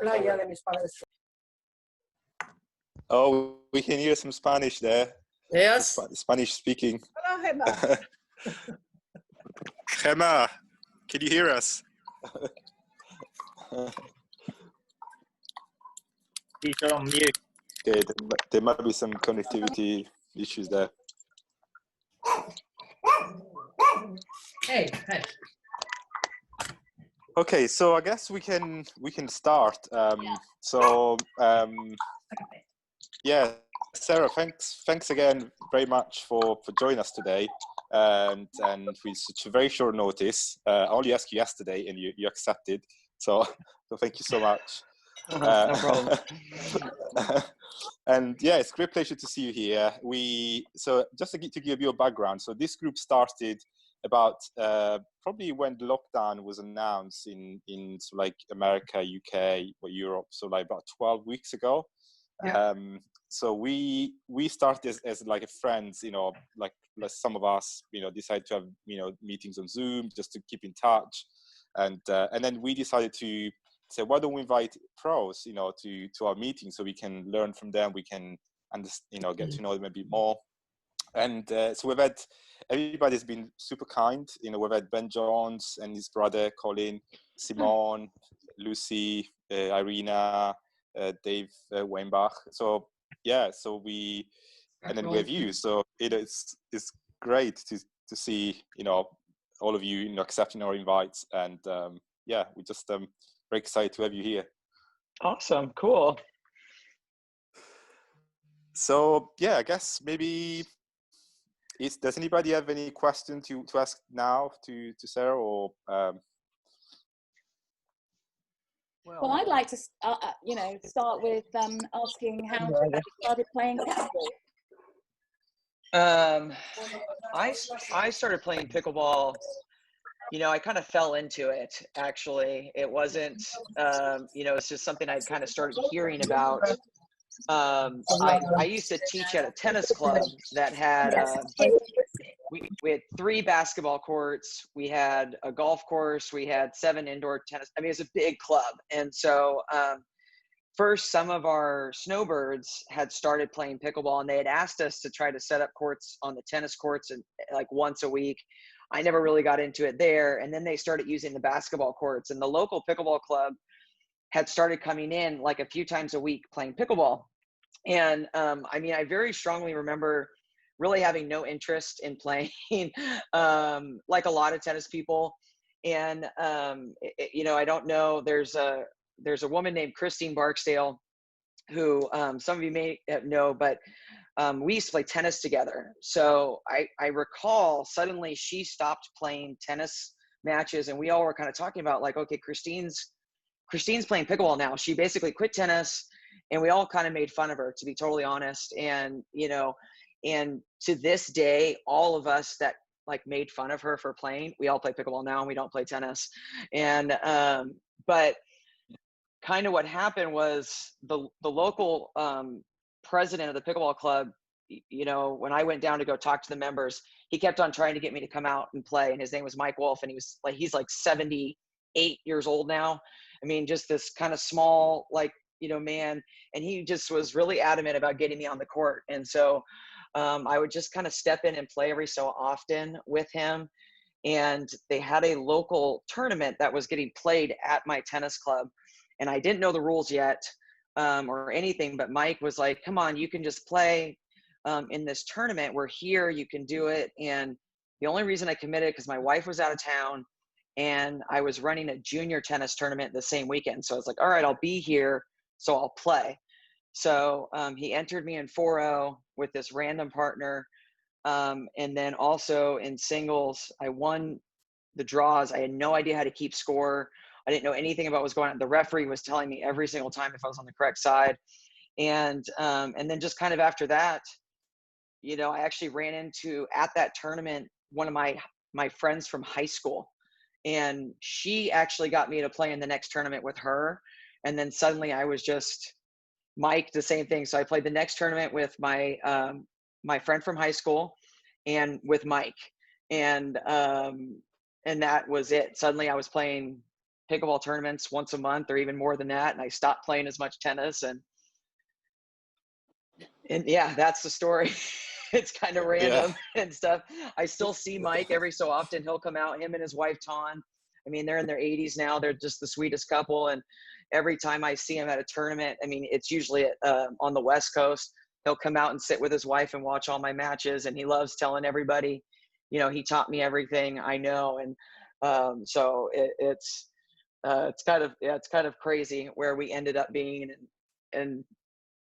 playa de mis padres. Oh, we can hear some Spanish there. Yes. Spanish speaking. Hola, Gemma. Gemma, can you hear us? He's on mute. Okay, there might be some connectivity issues there. Hey. Okay, so I guess we can start. Yeah, Sarah, thanks again very much for joining us today, and with such a very short notice. I only asked you yesterday, and you accepted. So thank you so much. No problem. And yeah, it's a great pleasure to see you here. So just to give you a background, so this group started about probably when the lockdown was announced in so like America, UK, or Europe, so like about 12 weeks ago. Yeah. So we started as like a friends, like some of us, decided to have meetings on Zoom just to keep in touch, and then we decided to say, why don't we invite pros, to our meeting so we can learn from them, we can get to know them a bit more. And so we've had, everybody's been super kind. We've had Ben Jones and his brother Colin, Simone, Lucy, Irina, Dave Weinbach. So yeah, and then we have you. So it's great to see all of you accepting our invites, and yeah, we just very excited to have you here. Awesome, cool. So yeah, I guess maybe. Does anybody have any question to ask now to Sarah, or? Well, I'd like to, start with asking how you started playing pickleball. I started playing pickleball. I kind of fell into it. Actually, it wasn't. It's just something I kind of started hearing about. I used to teach at a tennis club that had we had 3 basketball courts, we had a golf course, we had 7 indoor tennis. I mean, it's a big club. And so first, some of our snowbirds had started playing pickleball, and they had asked us to try to set up courts on the tennis courts and like once a week. I never really got into it there. And then they started using the basketball courts, and the local pickleball club had started coming in like a few times a week playing pickleball. And I very strongly remember really having no interest in playing, like a lot of tennis people. And, I don't know, there's a woman named Christine Barksdale who some of you may know, but we used to play tennis together. So I recall suddenly she stopped playing tennis matches, and we all were kind of talking about like, okay, Christine's playing pickleball now. She basically quit tennis, and we all kind of made fun of her, to be totally honest. And, and to this day, all of us that like made fun of her for playing, we all play pickleball now, and we don't play tennis. And, but kind of what happened was the local president of the pickleball club, when I went down to go talk to the members, he kept on trying to get me to come out and play. And his name was Mike Wolf, and he's like 78 years old now. I mean, just this kind of small, man, and he just was really adamant about getting me on the court. And so I would just kind of step in and play every so often with him. And they had a local tournament that was getting played at my tennis club, and I didn't know the rules yet or anything, but Mike was like, come on, you can just play in this tournament. We're here, you can do it. And the only reason I committed because my wife was out of town, and I was running a junior tennis tournament the same weekend. So I was like, all right, I'll be here, so I'll play. So he entered me in 4-0 with this random partner. And then also in singles, I won the draws. I had no idea how to keep score. I didn't know anything about what was going on. The referee was telling me every single time if I was on the correct side. And then just kind of after that, I actually ran into, at that tournament, one of my friends from high school. And she actually got me to play in the next tournament with her. And then suddenly I was just Mike, the same thing. So I played the next tournament with my friend from high school and with Mike. And that was it. Suddenly I was playing pickleball tournaments once a month or even more than that. And I stopped playing as much tennis, and yeah, that's the story. It's kind of random and stuff. I still see Mike every so often. He'll come out, him and his wife, Ton. I mean, they're in their 80s now. They're just the sweetest couple. And every time I see him at a tournament, I mean, it's usually on the West Coast. He'll come out and sit with his wife and watch all my matches. And he loves telling everybody, you know, he taught me everything I know. And so it's kind of crazy where we ended up being and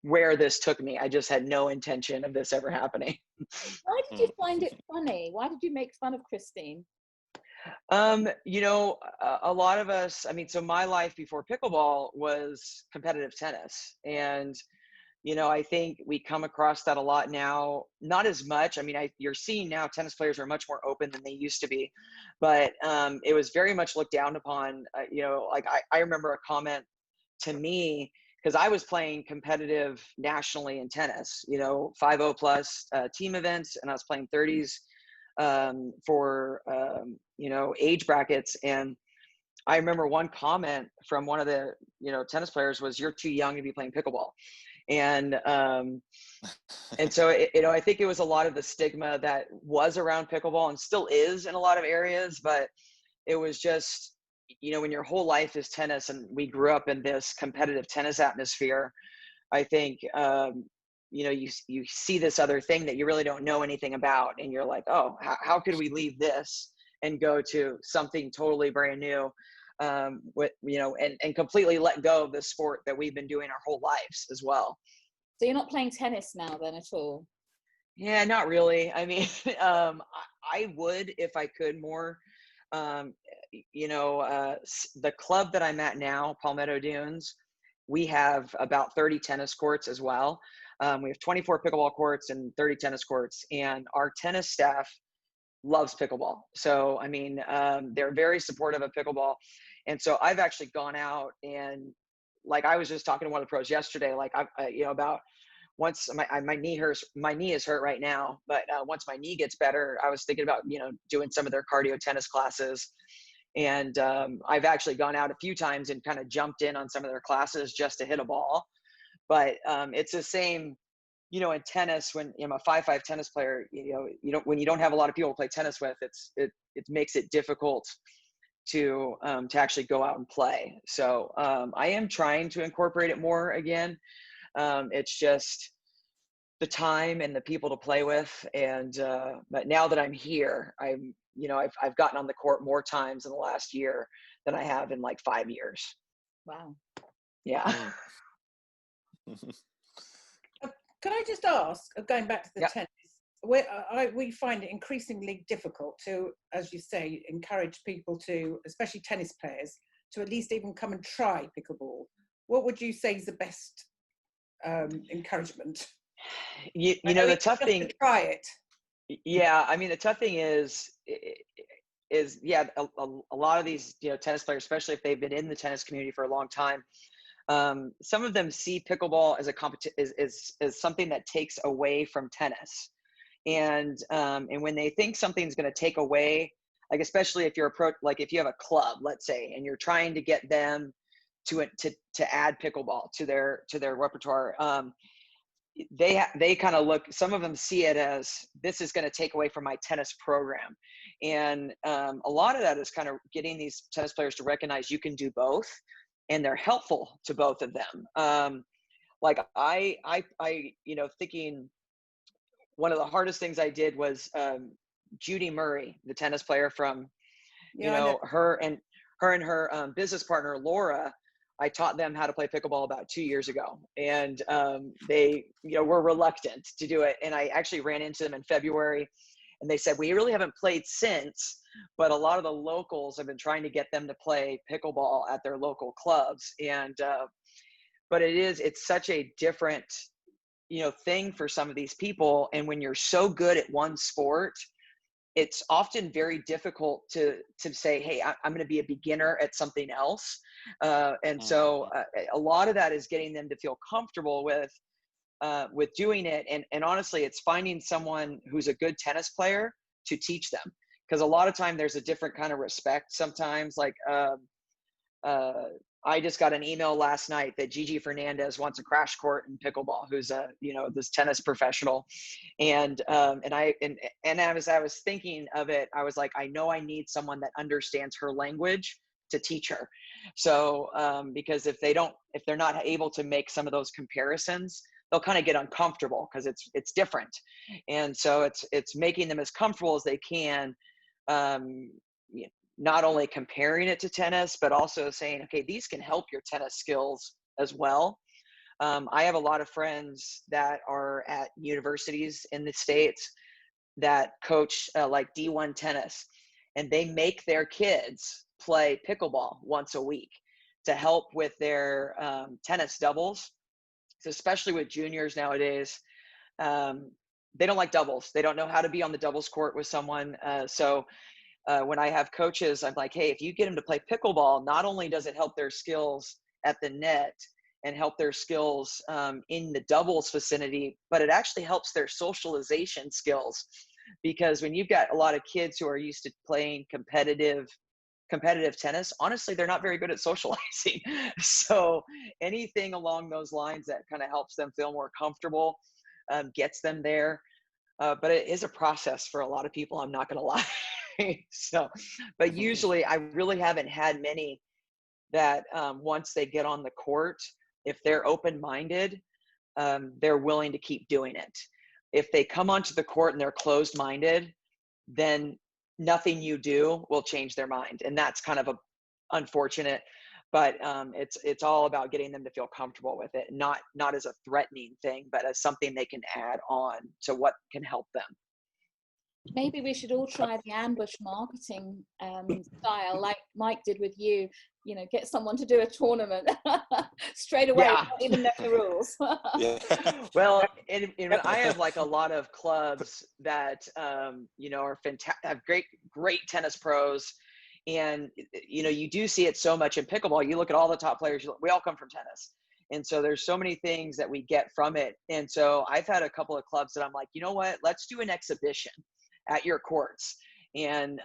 where this took me. I just had no intention of this ever happening. Why did you find it funny? Why did you make fun of Christine? You know, a lot of us, I mean, so my life before pickleball was competitive tennis. And, you know, I think we come across that a lot now, not as much. I mean, you're seeing now tennis players are much more open than they used to be, but it was very much looked down upon. You know, like I remember a comment to me, because I was playing competitive nationally in tennis, you know, 5-0 plus team events, and I was playing 30s for, you know, age brackets. And I remember one comment from one of the, you know, tennis players was, "You're too young to be playing pickleball." And so, you know, I think it was a lot of the stigma that was around pickleball and still is in a lot of areas, but it was just, you know, when your whole life is tennis and we grew up in this competitive tennis atmosphere, I think, you know, you see this other thing that you really don't know anything about. And you're like, oh, how could we leave this and go to something totally brand new, with, you know, and completely let go of the sport that we've been doing our whole lives as well. So you're not playing tennis now then at all? Yeah, not really. I mean, I would if I could more. You know, the club that I'm at now, Palmetto Dunes, we have about 30 tennis courts as well. We have 24 pickleball courts and 30 tennis courts, and our tennis staff loves pickleball. So, I mean, they're very supportive of pickleball. And so I've actually gone out and, like, I was just talking to one of the pros yesterday, like, you know, about once my knee is hurt right now, but once my knee gets better, I was thinking about, you know, doing some of their cardio tennis classes. And I've actually gone out a few times and kind of jumped in on some of their classes just to hit a ball. But it's the same, you know, in tennis, when I'm a 5'5" tennis player, you know, when you don't have a lot of people to play tennis with, it makes it difficult to actually go out and play. So I am trying to incorporate it more again. It's just the time and the people to play with. And but now that I'm here, you know, I've gotten on the court more times in the last year than I have in like 5 years. Wow. Yeah. Can I just ask, going back to the Yep. tennis, we find it increasingly difficult to, as you say, encourage people to, especially tennis players, to at least even come and try pickleball. What would you say is the best encouragement? You know, the tough thing, to try it. yeah, I mean, the tough thing is yeah, a lot of these, you know, tennis players, especially if they've been in the tennis community for a long time, some of them see pickleball as as something that takes away from tennis. And when they think something's going to take away, like, especially if you're like if you have a club, let's say, and you're trying to get them to add pickleball to their repertoire, they kind of look, some of them see it as, this is going to take away from my tennis program. And a lot of that is kind of getting these tennis players to recognize you can do both, and they're helpful to both of them. Like I, you know, thinking one of the hardest things I did was Judy Murray, the tennis player from, you know, her and her business partner, Laura, I taught them how to play pickleball about 2 years ago. And they, you know, were reluctant to do it. And I actually ran into them in February, and they said, we really haven't played since, but a lot of the locals have been trying to get them to play pickleball at their local clubs. And, but it's such a different, you know, thing for some of these people. And when you're so good at one sport, it's often very difficult to say, hey, I'm going to be a beginner at something else. And so a lot of that is getting them to feel comfortable with doing it. And honestly, it's finding someone who's a good tennis player to teach them. Because a lot of time there's a different kind of respect sometimes. Like I just got an email last night that Gigi Fernandez wants a crash court in pickleball, who's a, this tennis professional. And as I was thinking of it, I was like, I know I need someone that understands her language to teach her. So, because if they're not able to make some of those comparisons, they'll kind of get uncomfortable because it's different. And so it's making them as comfortable as they can, not only comparing it to tennis, but also saying, okay, these can help your tennis skills as well. I have a lot of friends that are at universities in the States that coach like D1 tennis, and they make their kids play pickleball once a week to help with their tennis doubles. So especially with juniors nowadays, they don't like doubles. They don't know how to be on the doubles court with someone. So when I have coaches, I'm like, hey, if you get them to play pickleball, not only does it help their skills at the net and help their skills in the doubles vicinity, but it actually helps their socialization skills. Because when you've got a lot of kids who are used to playing competitive tennis, honestly, they're not very good at socializing. So anything along those lines that kind of helps them feel more comfortable, gets them there. But it is a process for a lot of people, I'm not going to lie. So, but usually I really haven't had many that once they get on the court, if they're open-minded, they're willing to keep doing it. If they come onto the court and they're closed-minded, then nothing you do will change their mind. And that's kind of unfortunate, but it's all about getting them to feel comfortable with it, not as a threatening thing, but as something they can add on to what can help them. Maybe we should all try the ambush marketing style, like Mike did with you. Get someone to do a tournament straight away, not even know the rules. Well, and I have like a lot of clubs that are fantastic, have great tennis pros, and you do see it so much in pickleball. You look at all the top players; we all come from tennis, and so there's so many things that we get from it. And so I've had a couple of clubs that I'm like, you know what? Let's do an exhibition at your courts, and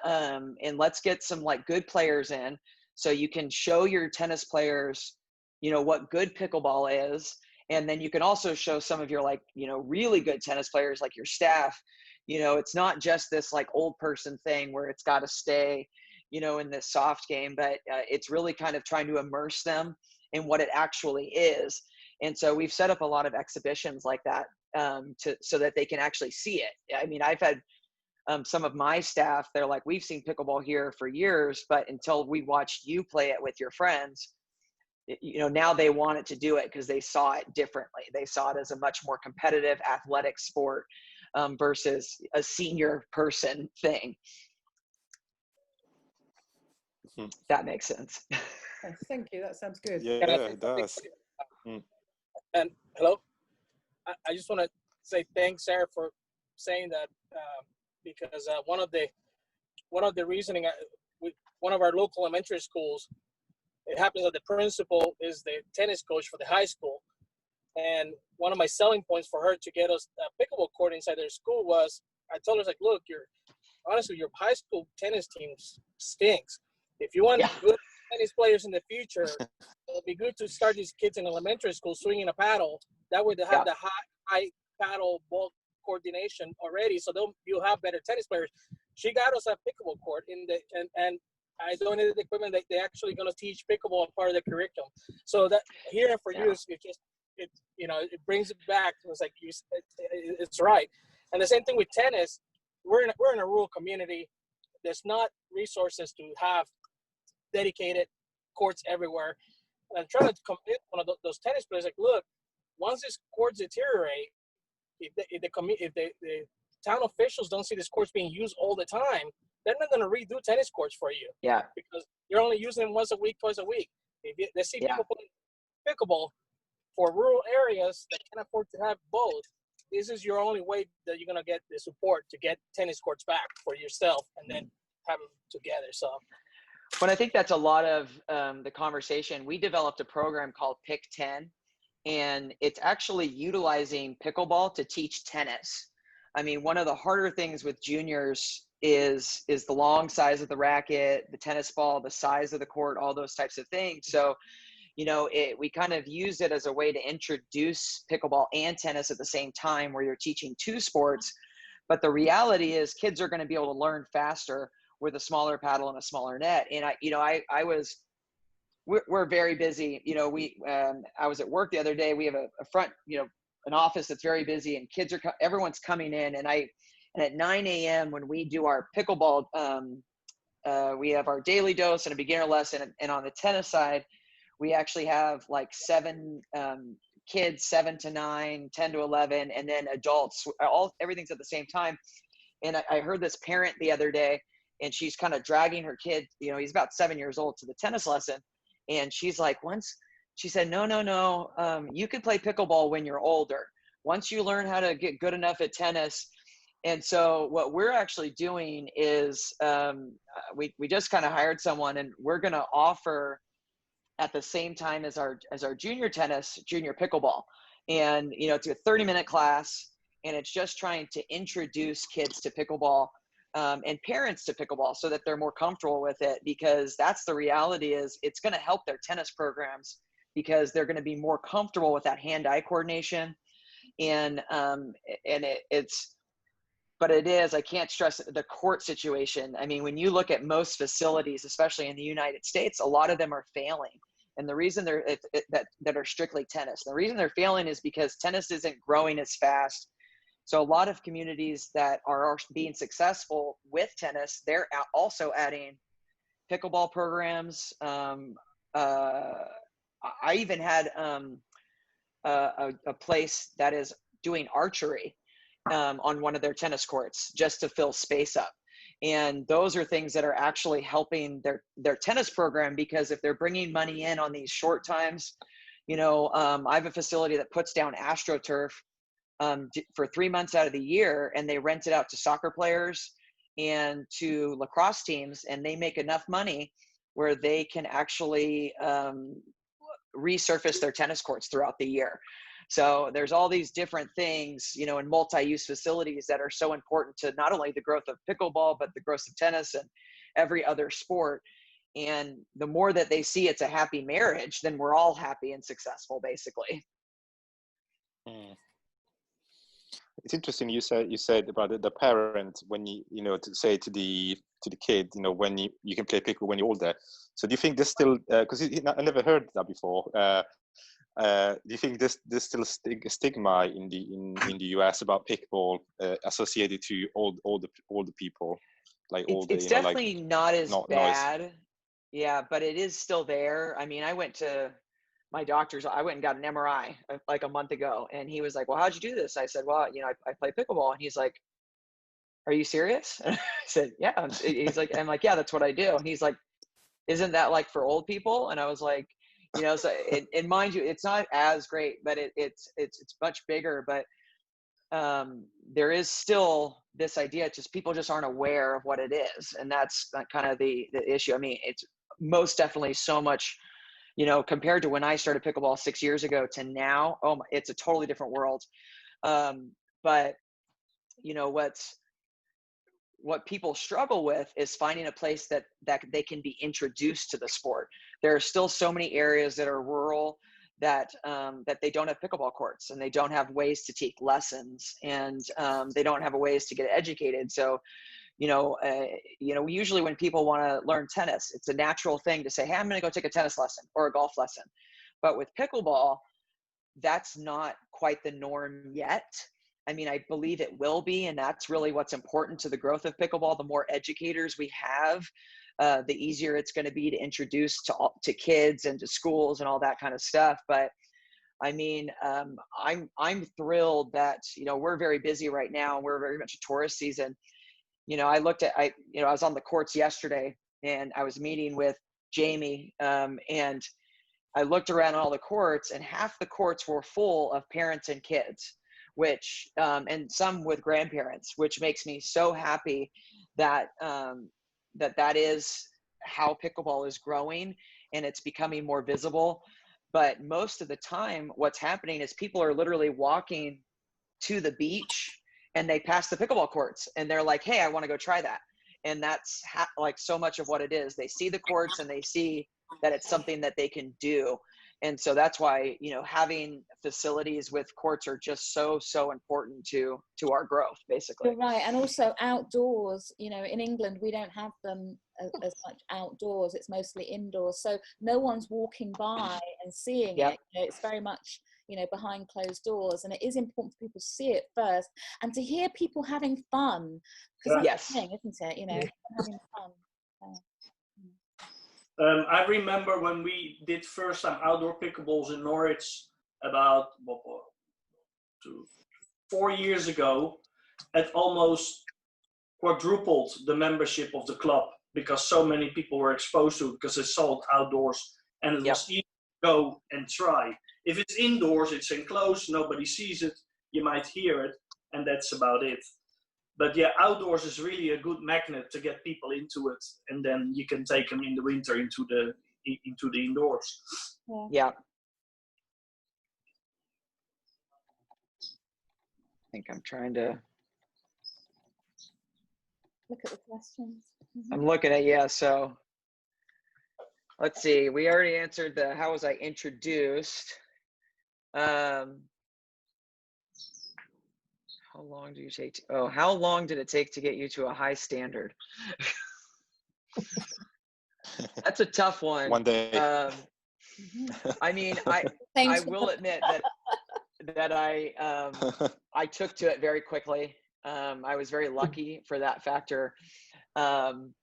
let's get some like good players in, so you can show your tennis players, what good pickleball is. And then you can also show some of your like, really good tennis players, like your staff, it's not just this like old person thing where it's got to stay, in this soft game, but it's really kind of trying to immerse them in what it actually is. And so we've set up a lot of exhibitions like that, so that they can actually see it. I mean, I've had some of my staff, they're like, we've seen pickleball here for years, but until we watched you play it with your friends, now they wanted to do it because they saw it differently. They saw it as a much more competitive athletic sport versus a senior person thing. That makes sense. Thank you. That sounds good. Yeah, it does. And hello, I just want to say thanks, Sarah, for saying that, because one of the reasoning, one of our local elementary schools, it happens that the principal is the tennis coach for the high school, and one of my selling points for her to get us a pickleball court inside their school was, I told her, like, look, honestly, your high school tennis team stinks. If you want good tennis players in the future, it'll be good to start these kids in elementary school swinging a paddle. That way they have the high paddle ball coordination already, so you'll have better tennis players. She got us a pickleball court and I donated the equipment that they're actually going to teach pickleball part of the curriculum. So that here for you, it brings it back. It's like it's right. And the same thing with tennis. We're in a rural community. There's not resources to have dedicated courts everywhere. And I'm trying to convince one of those tennis players, like, look, once these courts deteriorate, if the town officials don't see these courts being used all the time, they're not going to redo tennis courts for you. Yeah. Because you're only using them once a week, twice a week. If they see people playing pickleball for rural areas that can afford to have both, this is your only way that you're going to get the support to get tennis courts back for yourself and then have them together. So. But I think that's a lot of the conversation. We developed a program called Pick 10, and it's actually utilizing pickleball to teach tennis. I mean, one of the harder things with juniors is the long size of the racket, the tennis ball, the size of the court, all those types of things. So, we kind of use it as a way to introduce pickleball and tennis at the same time, where you're teaching two sports. But the reality is kids are going to be able to learn faster with a smaller paddle and a smaller net. And we're very busy. I was at work the other day. We have a front, an office that's very busy, and everyone's coming in. And at 9 a.m. when we do our pickleball, we have our daily dose and a beginner lesson. And on the tennis side, we actually have like 7 kids, 7 to 9, 10 to 11, and then adults. Everything's at the same time. And I heard this parent the other day, and she's kind of dragging her kid. He's about 7 years old, to the tennis lesson. And she's like, she said, no, you can play pickleball when you're older. Once you learn how to get good enough at tennis. And so what we're actually doing is we just kind of hired someone, and we're going to offer at the same time as our junior pickleball. And, it's a 30-minute class, and it's just trying to introduce kids to pickleball and parents to pickleball so that they're more comfortable with it, because that's the reality is it's going to help their tennis programs, because they're going to be more comfortable with that hand-eye coordination. And but it is, I can't stress the court situation. I mean, when you look at most facilities, especially in the United States, a lot of them are failing. And the reason that are strictly tennis, the reason they're failing is because tennis isn't growing as fast. So a lot of communities that are being successful with tennis, they're also adding pickleball programs. I even had a place that is doing archery on one of their tennis courts just to fill space up. And those are things that are actually helping their tennis program, because if they're bringing money in on these short times, I have a facility that puts down AstroTurf for 3 months out of the year, and they rent it out to soccer players and to lacrosse teams, and they make enough money where they can actually resurface their tennis courts throughout the year. So there's all these different things, in multi-use facilities that are so important to not only the growth of pickleball, but the growth of tennis and every other sport. And the more that they see it's a happy marriage, then we're all happy and successful, basically. It's interesting you said about the parent, when you to say to the kid, when you can play pickle when you're older. So do you think this still, because I never heard that before, do you think this still stigma in the US about pickleball associated to older people, like older? It's definitely not as bad. Noise. Yeah, but it is still there. I mean, I went to my doctor's. I went and got an MRI like a month ago, and he was like, "Well, how'd you do this?" I said, "Well, I play pickleball," and he's like, "Are you serious?" And I said, "Yeah." He's like, "I'm like, yeah, that's what I do." And he's like, "Isn't that like for old people?" And I was like, so and mind you, it's not as great, but it's much bigger. But there is still this idea, just people just aren't aware of what it is, and that's kind of the issue. I mean, it's most definitely so much, compared to when I started pickleball 6 years ago to now. Oh my, it's a totally different world. But what people struggle with is finding a place that they can be introduced to the sport. There are still so many areas that are rural that they don't have pickleball courts, and they don't have ways to take lessons, and they don't have ways to get educated. So, usually when people want to learn tennis, it's a natural thing to say, "Hey, I'm going to go take a tennis lesson or a golf lesson." But with pickleball, that's not quite the norm yet. I mean, I believe it will be, and that's really what's important to the growth of pickleball. The more educators we have, the easier it's going to be to introduce to kids and to schools and all that kind of stuff. But I mean, I'm thrilled that we're very busy right now. We're very much a tourist season. I was on the courts yesterday, and I was meeting with Jamie, and I looked around all the courts, and half the courts were full of parents and kids, which and some with grandparents, which makes me so happy that that is how pickleball is growing, and it's becoming more visible. But most of the time, what's happening is people are literally walking to the beach, and they pass the pickleball courts, and they're like, "Hey, I want to go try that." And that's like so much of what it is. They see the courts and they see that it's something that they can do. And so that's why, you know, having facilities with courts are just so important to our growth, basically. You're right. And also outdoors, you know, in England, we don't have them as much outdoors. It's mostly indoors. So no one's walking by and seeing Yep. it. You know, it's very much, you know, behind closed doors. And it is important for people to see it first and to hear people having fun. Because that's Yes. the thing, isn't it? You know, having fun. I remember when we did first time outdoor pickleballs in Norwich about 4 years ago. It almost quadrupled the membership of the club because so many people were exposed to it because it's sold outdoors and it was easy to go and try. If it's indoors, it's enclosed, nobody sees it, you might hear it, and that's about it. But yeah, outdoors is really a good magnet to get people into it, and then you can take them in the winter into the indoors. Yeah. I think I'm trying to Look at the questions. I'm looking at, so let's see. We already answered the how was I introduced. How long do you take how long did it take to get you to a high standard? That's a tough one. One day. I mean, I will admit that I took to it very quickly. I was very lucky for that factor. And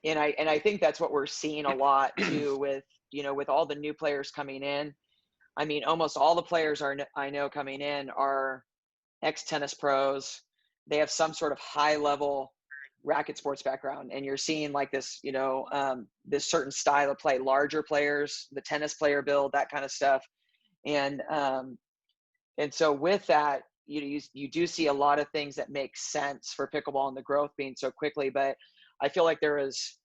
I think that's what we're seeing a lot too with, you know, with all the new players coming in. I mean, almost all the players I know coming in are ex-tennis pros. They have some sort of high level racket sports background, and you're seeing like this, you know, this certain style of play, larger players, the tennis player build, that kind of stuff. And so with that, you do see a lot of things that make sense for pickleball and the growth being so quickly. But I feel like there is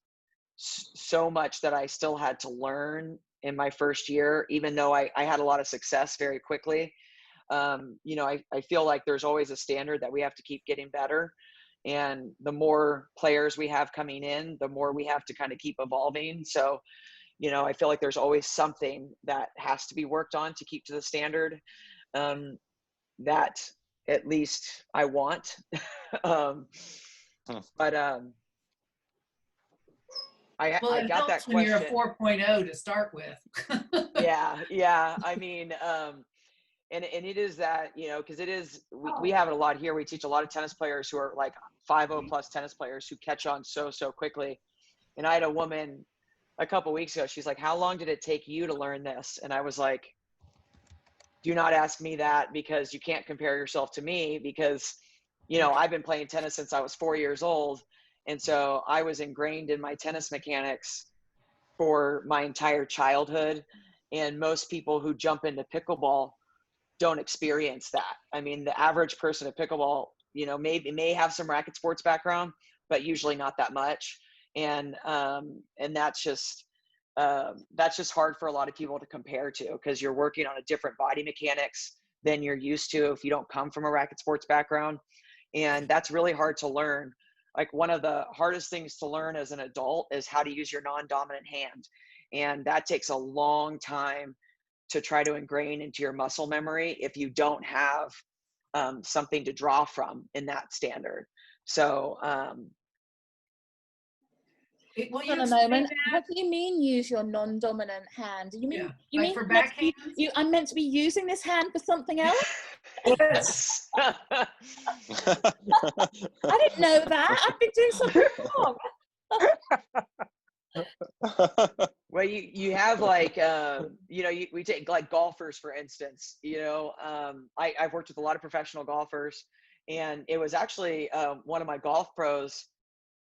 so much that I still had to learn in my first year, even though I had a lot of success very quickly. You know, I feel like there's always a standard that we have to keep getting better. And the more players we have coming in, the more we have to kind of keep evolving. So, you know, I feel like there's always something that has to be worked on to keep to the standard that at least I want. But I got that question. When you're a 4.0 to start with. Yeah. I mean, and it is that, you know, because it is, we have it a lot here. We teach a lot of tennis players who are like 5.0 plus tennis players who catch on so quickly. And I had a woman a couple weeks ago, she's like, how long did it take you to learn this? And I was like, do not ask me that, because you can't compare yourself to me, because, you know, I've been playing tennis since I was 4 years old. And so I was ingrained in my tennis mechanics for my entire childhood. And most people who jump into pickleball don't experience that. I mean, the average person at pickleball, you know, may have some racket sports background, but usually not that much. And that's just hard for a lot of people to compare to, because you're working on a different body mechanics than you're used to if you don't come from a racket sports background. And that's really hard to learn. Like, one of the hardest things to learn as an adult is how to use your non-dominant hand. And that takes a long time to try to ingrain into your muscle memory if you don't have something to draw from in that standard. So Hold on a moment. What do you mean use your non-dominant hand? You mean you mean for backhand? I'm meant to be using this hand for something else? Yes. I didn't know that. I've been doing something wrong. Well, you have like, you know, we take like golfers, for instance, you know, I've worked with a lot of professional golfers, and it was actually one of my golf pros.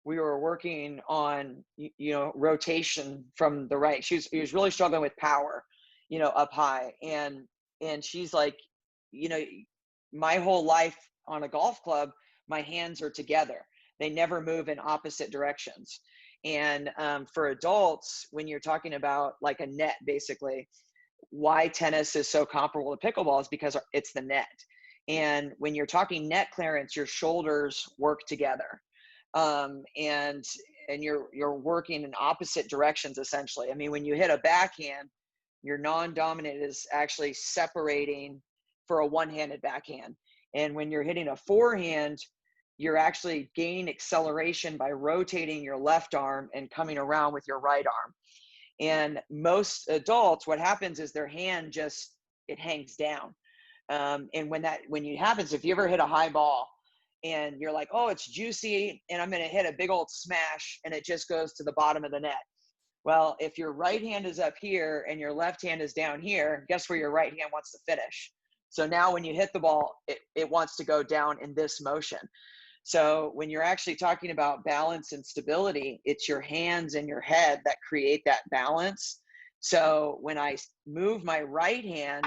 We were working on, you know, rotation from the right. He was really struggling with power, you know, up high. And she's like, you know, my whole life on a golf club, my hands are together. They never move in opposite directions. And for adults, when you're talking about like a net, basically, why tennis is so comparable to pickleball is because it's the net. And when you're talking net clearance, your shoulders work together. and you're working in opposite directions essentially. I mean, when you hit a backhand, your non-dominant is actually separating for a one-handed backhand, and when you're hitting a forehand, you're actually gaining acceleration by rotating your left arm and coming around with your right arm. And most adults, what happens is their hand just, it hangs down. And when it happens, if you ever hit a high ball and you're like, oh, it's juicy and I'm going to hit a big old smash and it just goes to the bottom of the net. Well, if your right hand is up here and your left hand is down here, guess where your right hand wants to finish? So now when you hit the ball, it wants to go down in this motion. So when you're actually talking about balance and stability, it's your hands and your head that create that balance. So when I move my right hand,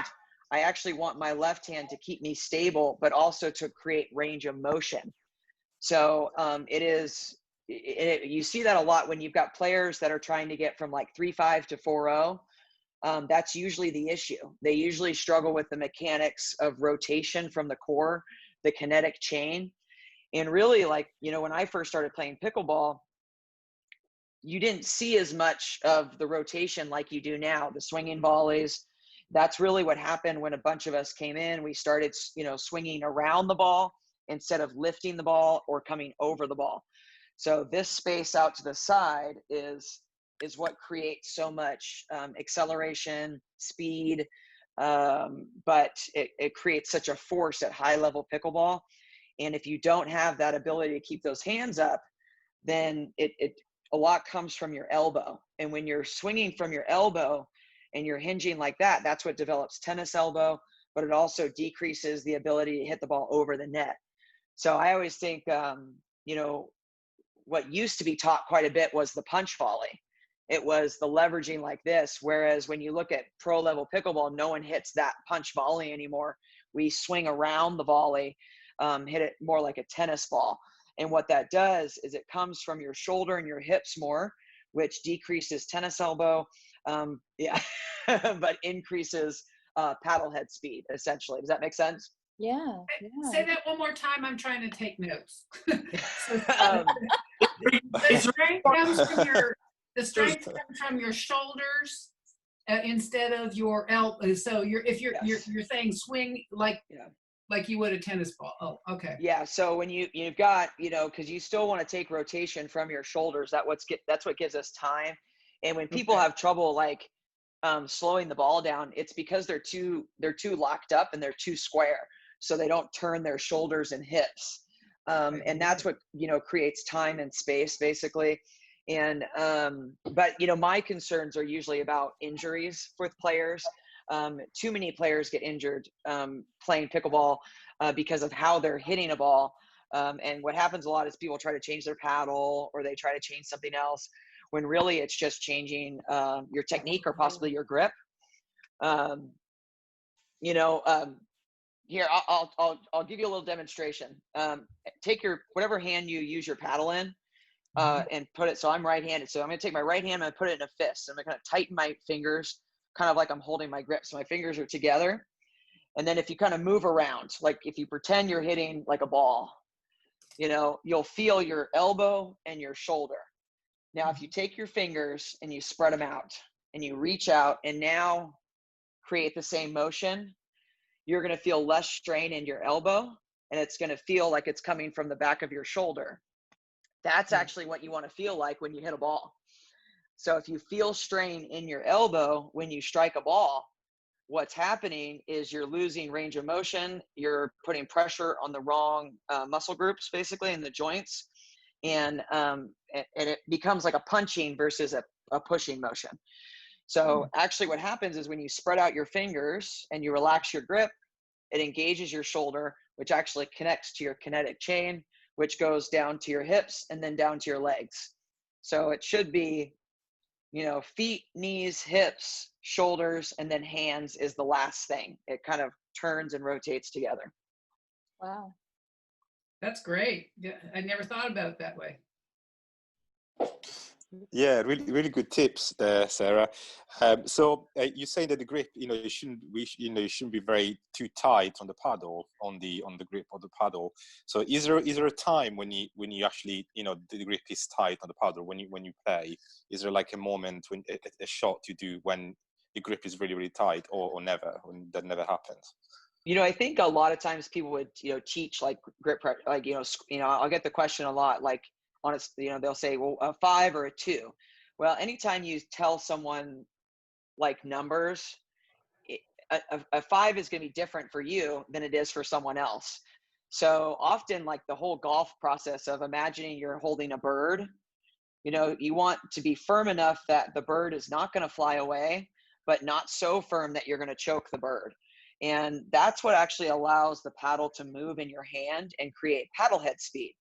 I actually want my left hand to keep me stable, but also to create range of motion. So you see that a lot when you've got players that are trying to get from like 3-5 to 4-0. That's usually the issue. They usually struggle with the mechanics of rotation from the core, the kinetic chain. And really, like, you know, when I first started playing pickleball, you didn't see as much of the rotation like you do now, the swinging volleys. That's really what happened when a bunch of us came in. We started, you know, swinging around the ball instead of lifting the ball or coming over the ball. So this space out to the side is what creates so much acceleration, speed, but it creates such a force at high level pickleball. And if you don't have that ability to keep those hands up, then a lot comes from your elbow. And when you're swinging from your elbow and you're hinging like that, that's what develops tennis elbow, but it also decreases the ability to hit the ball over the net. So I always think, you know, what used to be taught quite a bit was the punch volley. It was the leveraging like this. Whereas when you look at pro level pickleball, no one hits that punch volley anymore. We swing around the volley, hit it more like a tennis ball. And what that does is it comes from your shoulder and your hips more, which decreases tennis elbow, but increases paddle head speed, essentially. Does that make sense? Yeah. Say that one more time. I'm trying to take notes. The strength comes from your shoulders instead of your elbow. So you're saying swing like you would a tennis ball. Oh, okay. Yeah. So when you've got, you know, because you still want to take rotation from your shoulders, that's what gives us time. And when people have trouble like slowing the ball down, it's because they're too locked up and they're too square, so they don't turn their shoulders and hips. And that's what, you know, creates time and space basically. And but you know, my concerns are usually about injuries with players. Too many players get injured playing pickleball because of how they're hitting a ball. And what happens a lot is people try to change their paddle or they try to change something else, when really it's just changing your technique or possibly your grip. You know, here I'll give you a little demonstration. Take your whatever hand you use your paddle in and put it. So I'm right-handed. So I'm going to take my right hand and I'm going to put it in a fist. I'm going to tighten my fingers, kind of like I'm holding my grip. So my fingers are together. And then if you kind of move around, like if you pretend you're hitting like a ball, you know, you'll feel your elbow and your shoulder. Now, if you take your fingers and you spread them out and you reach out and now create the same motion, you're going to feel less strain in your elbow and it's going to feel like it's coming from the back of your shoulder. That's actually what you want to feel like when you hit a ball. So if you feel strain in your elbow when you strike a ball, what's happening is you're losing range of motion. You're putting pressure on the wrong muscle groups, basically, in the joints. And it becomes like a punching versus a pushing motion. So actually what happens is when you spread out your fingers and you relax your grip, it engages your shoulder, which actually connects to your kinetic chain, which goes down to your hips and then down to your legs. So it should be, you know, feet, knees, hips, shoulders, and then hands is the last thing. It kind of turns and rotates together. Wow. That's great. Yeah, I never thought about it that way. Yeah, really good tips there, Sarah. So you say that the grip, you shouldn't be very too tight on the paddle, on the grip of the paddle. So is there a time when you actually, the grip is tight on the paddle when you play? Is there like a moment when a shot you do when the grip is really tight, or never, when that never happens? I think a lot of times people would, teach like grip, like, I'll get the question a lot, like, honestly, they'll say, well, a 5 or a 2. Well, anytime you tell someone like numbers, a 5 is going to be different for you than it is for someone else. So often, like the whole golf process of imagining you're holding a bird, you want to be firm enough that the bird is not going to fly away, but not so firm that you're going to choke the bird. And that's what actually allows the paddle to move in your hand and create paddle head speed.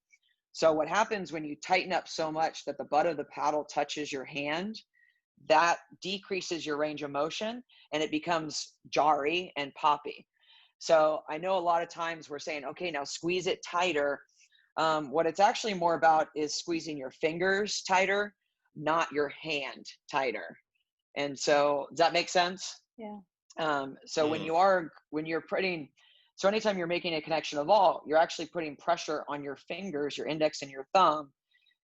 So what happens when you tighten up so much that the butt of the paddle touches your hand, that decreases your range of motion and it becomes jarry and poppy. So I know a lot of times we're saying, okay, now squeeze it tighter. What it's actually more about is squeezing your fingers tighter, not your hand tighter. And so does that make sense? Yeah. So when you're putting, so anytime you're making a connection of all, you're actually putting pressure on your fingers, your index and your thumb,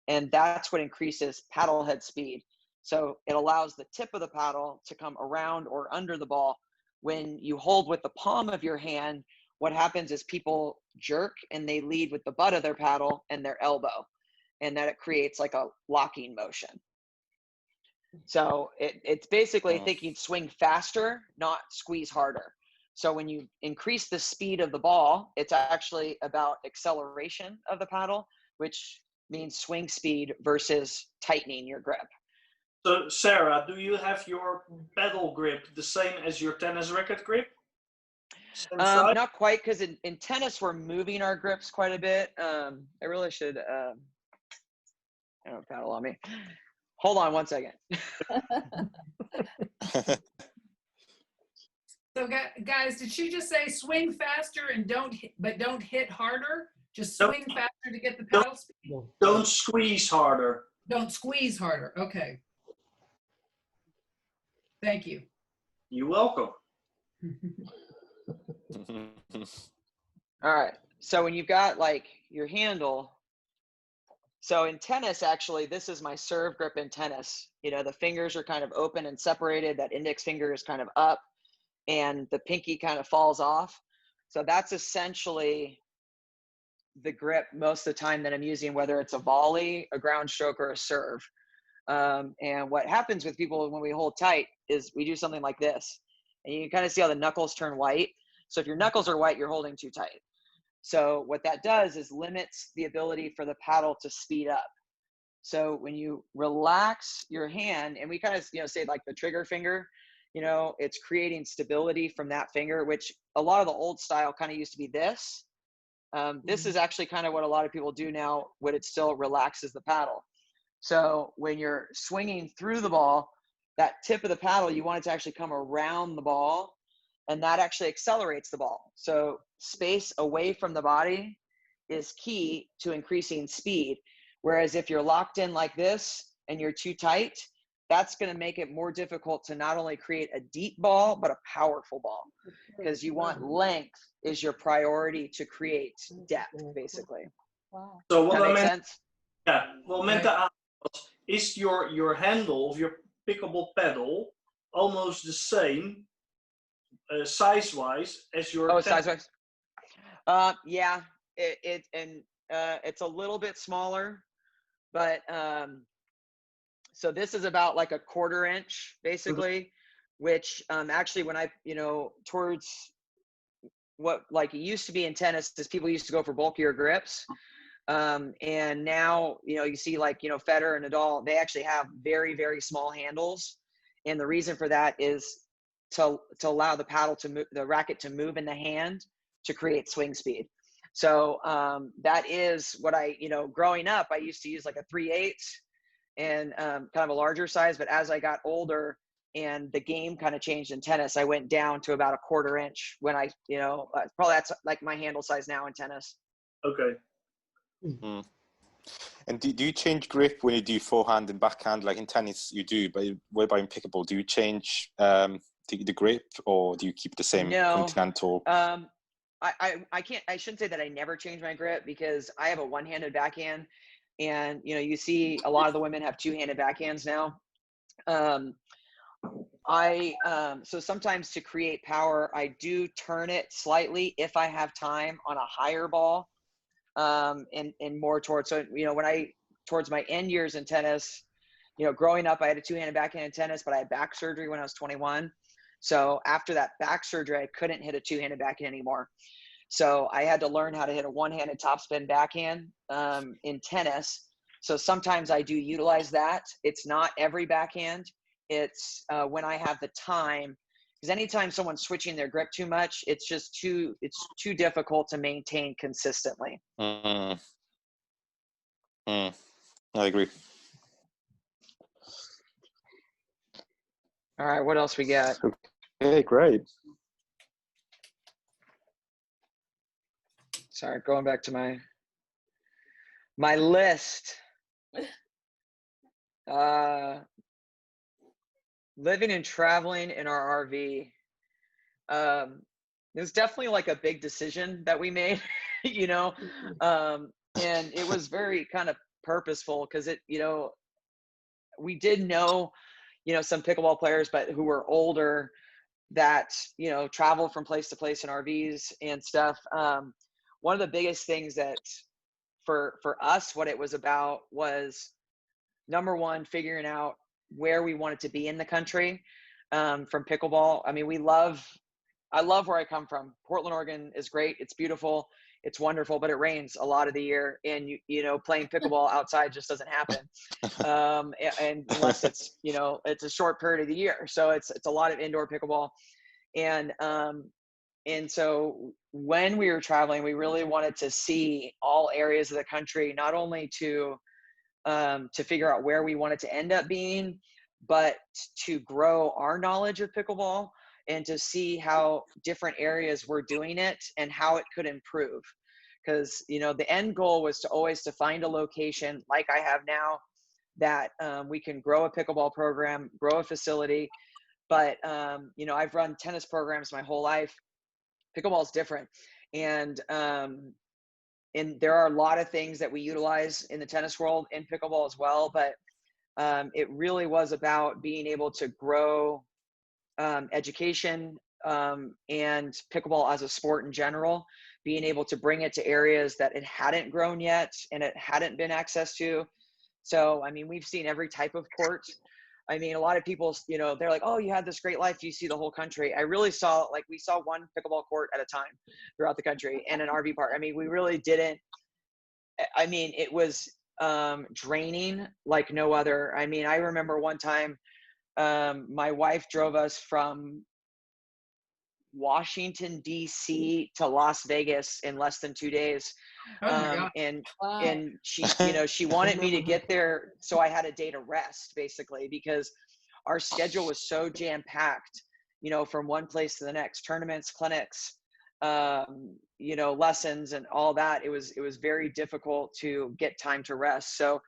and that's what increases paddle head speed. So it allows the tip of the paddle to come around or under the ball. When you hold with the palm of your hand, what happens is people jerk and they lead with the butt of their paddle and their elbow, and that it creates like a locking motion. So it's basically thinking swing faster, not squeeze harder. So when you increase the speed of the ball, it's actually about acceleration of the paddle, which means swing speed versus tightening your grip. So Sarah, do you have your paddle grip the same as your tennis racket grip? Not quite, because in tennis we're moving our grips quite a bit. I really should paddle on me. Hold on one second. So guys, did she just say swing faster and don't hit harder? Just swing faster to get the paddle speed? Don't squeeze harder. Don't squeeze harder. Okay. Thank you. You're welcome. All right. So when you've got like your handle, so in tennis, actually, this is my serve grip in tennis. The fingers are kind of open and separated. That index finger is kind of up and the pinky kind of falls off. So that's essentially the grip most of the time that I'm using, whether it's a volley, a ground stroke, or a serve. And what happens with people when we hold tight is we do something like this. And you can kind of see how the knuckles turn white. So if your knuckles are white, you're holding too tight. So what that does is limits the ability for the paddle to speed up. So when you relax your hand, and we kind of say like the trigger finger, it's creating stability from that finger, which a lot of the old style kind of used to be this. This is actually kind of what a lot of people do now, when it still relaxes the paddle. So when you're swinging through the ball, that tip of the paddle, you want it to actually come around the ball, and that actually accelerates the ball. So space away from the body is key to increasing speed. Whereas if you're locked in like this and you're too tight, that's going to make it more difficult to not only create a deep ball, but a powerful ball, because you want length is your priority to create depth, basically. Wow. So what that makes sense? Yeah, well, meant to ask was, is your handle of your pickleball paddle almost the same size-wise as your size-wise? Yeah, it's a little bit smaller, but so this is about like a 1/4 inch basically, which actually when I towards what like it used to be in tennis is people used to go for bulkier grips, and now you see like Federer and Nadal, they actually have very, very small handles, and the reason for that is to allow the paddle to move, the racket to move in the hand to create swing speed. So that is what I growing up I used to use like a 3/8 and kind of a larger size, but as I got older and the game kind of changed in tennis, I went down to about a 1/4 inch when I probably that's like my handle size now in tennis. Okay. And do you change grip when you do forehand and backhand? Like in tennis, you do, but what about in pickleball? Do you change the grip, or do you keep the same continental? I can't. I shouldn't say that I never change my grip, because I have a one-handed backhand, and you see a lot of the women have two-handed backhands now. So sometimes to create power, I do turn it slightly if I have time on a higher ball, and more towards, so, towards my end years in tennis, growing up, I had a two-handed backhand in tennis, but I had back surgery when I was 21. So after that back surgery, I couldn't hit a two-handed backhand anymore. So I had to learn how to hit a one-handed topspin backhand, in tennis. So sometimes I do utilize that. It's not every backhand. It's when I have the time, because anytime someone's switching their grip too much, it's too difficult to maintain consistently. I agree. All right, what else we got? Okay, great. Sorry, going back to my list. Living and traveling in our RV. It was definitely like a big decision that we made, and it was very kind of purposeful, because we did know, some pickleball players, but who were older, that, travel from place to place in RVs and stuff. One of the biggest things that for us, what it was about was, number one, figuring out where we wanted to be in the country, from pickleball. I mean, I love where I come from. Portland, Oregon is great. It's beautiful. It's wonderful, but it rains a lot of the year, and playing pickleball outside just doesn't happen. And unless it's, it's a short period of the year. So it's a lot of indoor pickleball. And so when we were traveling, we really wanted to see all areas of the country, not only to figure out where we wanted to end up being, but to grow our knowledge of pickleball, and to see how different areas were doing it and how it could improve. Because, the end goal was to find a location like I have now, that we can grow a pickleball program, grow a facility. But, I've run tennis programs my whole life. Pickleball is different. And there are a lot of things that we utilize in the tennis world in pickleball as well. But it really was about being able to grow education, and pickleball as a sport in general, being able to bring it to areas that it hadn't grown yet and it hadn't been access to. So, I mean, we've seen every type of court. I mean, a lot of people, they're like, oh, you had this great life, you see the whole country. I really saw, we saw one pickleball court at a time throughout the country, and an RV park. I mean, we really didn't. I mean, it was draining like no other. I mean, I remember one time, my wife drove us from Washington, D.C. to Las Vegas in less than 2 days. And she, she wanted me to get there, so I had a day to rest, basically, because our schedule was so jam-packed, from one place to the next, tournaments, clinics, lessons and all that. It was very difficult to get time to rest. So,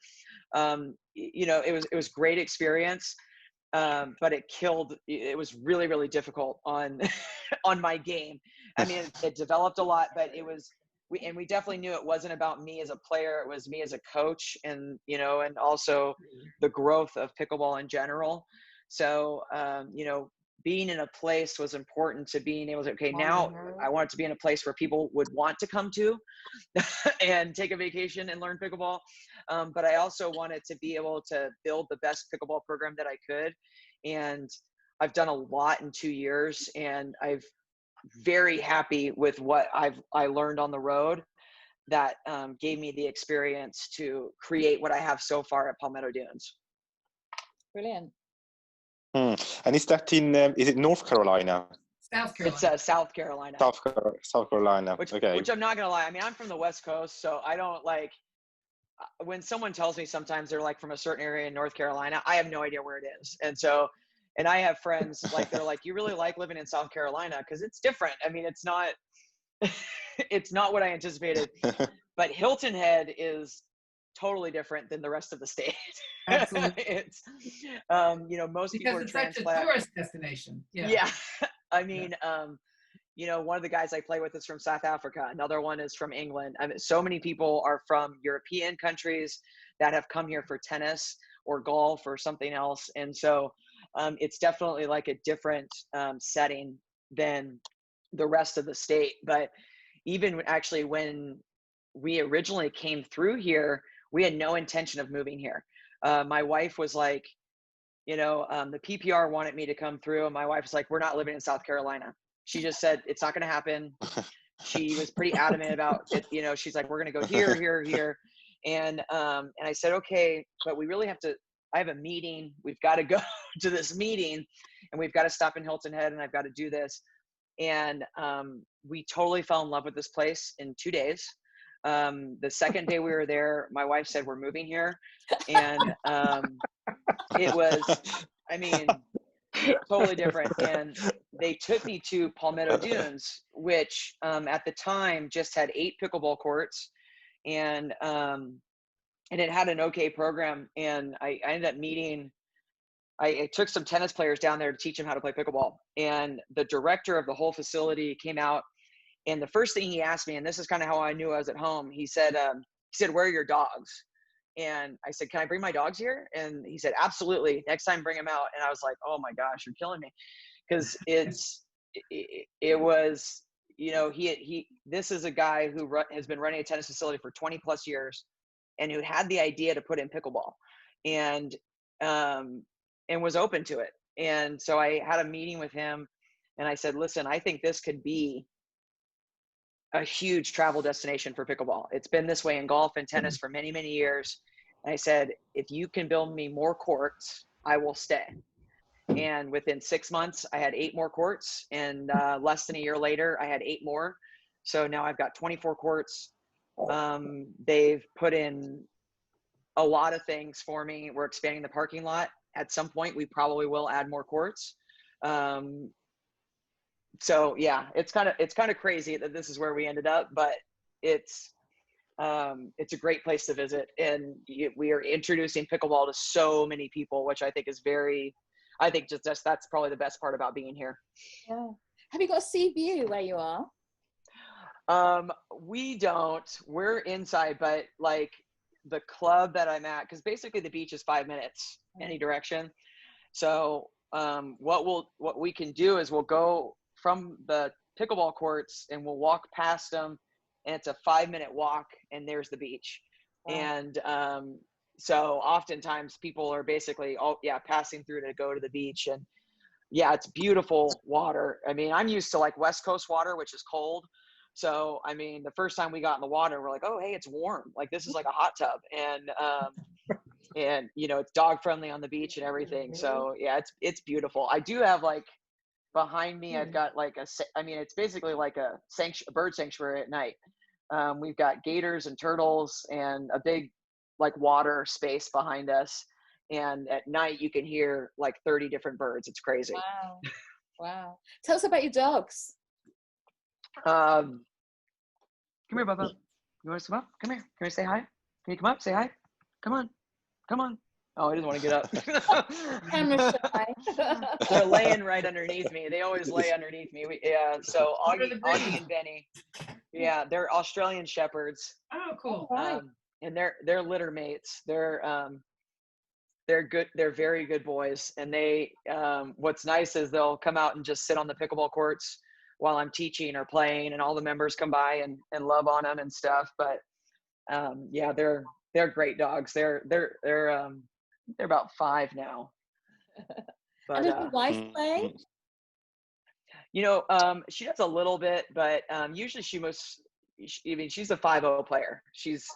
it was great experience. But it was really, really difficult on my game. I mean, it developed a lot, but we definitely knew it wasn't about me as a player. It was me as a coach, and, and also the growth of pickleball in general. So, being in a place was important to being able to, okay, now I want it to be in a place where people would want to come to and take a vacation and learn pickleball. But I also wanted to be able to build the best pickleball program that I could. And I've done a lot in 2 years, and I've very happy with what I learned on the road that gave me the experience to create what I have so far at Palmetto Dunes. Brilliant. And is that is it North Carolina? South Carolina. It's South Carolina. South Carolina. Which I'm not gonna lie. I mean, I'm from the West Coast, so I don't like when someone tells me sometimes they're like from a certain area in North Carolina. I have no idea where it is, and I have friends they're like, you really like living in South Carolina because it's different. I mean, it's not what I anticipated. But Hilton Head is totally different than the rest of the state. Absolutely. It's, most people Because are it's such a transplant. tourist destination. Yeah. Yeah. I mean, one of the guys I play with is from South Africa. Another one is from England. I mean, so many people are from European countries that have come here for tennis or golf or something else. And so it's definitely like a different setting than the rest of the state. But even actually when we originally came through here, we had no intention of moving here. My wife was like, the PPR wanted me to come through, and my wife was like, we're not living in South Carolina. She just said, it's not going to happen. She was pretty adamant about it. She's like, we're going to go here, here, here. And I said, okay, but we really have to, I have a meeting. We've got to go to this meeting, and we've got to stop in Hilton Head, and I've got to do this. And we totally fell in love with this place in 2 days. The second day we were there, my wife said, we're moving here. And it was, totally different. And they took me to Palmetto Dunes, which at the time just had 8 pickleball courts, and it had an okay program. And I ended up meeting, I took some tennis players down there to teach them how to play pickleball. And the director of the whole facility came out, and the first thing he asked me, and this is kind of how I knew I was at home, he said, where are your dogs? And I said, can I bring my dogs here? And he said, absolutely. Next time, bring them out. And I was like, oh my gosh, you're killing me. Because it was, this is a guy who has been running a tennis facility for 20 plus years, and who had the idea to put in pickleball, and was open to it. And so I had a meeting with him, and I said, listen, I think this could be a huge travel destination for pickleball. It's been this way in golf and tennis for many, many years. And I said, if you can build me more courts, I will stay. And within 6 months, I had 8 more courts, and less than a year later, I had 8 more. So now I've got 24 courts. They've put in a lot of things for me. We're expanding the parking lot. At some point, we probably will add more courts. So yeah, it's kind of crazy that this is where we ended up, but it's a great place to visit, and we are introducing pickleball to so many people, which I think is that's probably the best part about being here. Yeah. Have you got a sea view where you are? We don't. We're inside, but like the club that I'm at, because basically the beach is 5 minutes any direction. So what we can do is we'll go from the pickleball courts, and we'll walk past them, and it's a 5-minute walk, and there's the beach. Wow. And so oftentimes people are basically passing through to go to the beach, and yeah, it's beautiful water. I mean, I'm used to like West Coast water, which is cold. So I mean, the first time we got in the water, we're like, oh hey, it's warm, like this is like a hot tub. And and it's dog friendly on the beach and everything. So yeah, it's beautiful. I do have like, behind me, I've got like it's basically like a bird sanctuary at night. We've got gators and turtles and a big like water space behind us. And at night you can hear like 30 different birds. It's crazy. Wow. Wow. Tell us about your dogs. Come here, Bubba. You want to come up? Come here. Can I say hi? Can you come up? Say hi. Come on. Come on. Oh, he doesn't want to get up. Camera shy. They're laying right underneath me. They always lay underneath me. So Augie and Benny. Yeah, they're Australian Shepherds. Oh, cool. And they're litter mates. They're good. They're very good boys. And they, what's nice is they'll come out and just sit on the pickleball courts while I'm teaching or playing, and all the members come by and love on them and stuff. But yeah, they're great dogs. They're about 5 now. But, and does your wife play? She does a little bit, but usually she's a 5-0 player. She's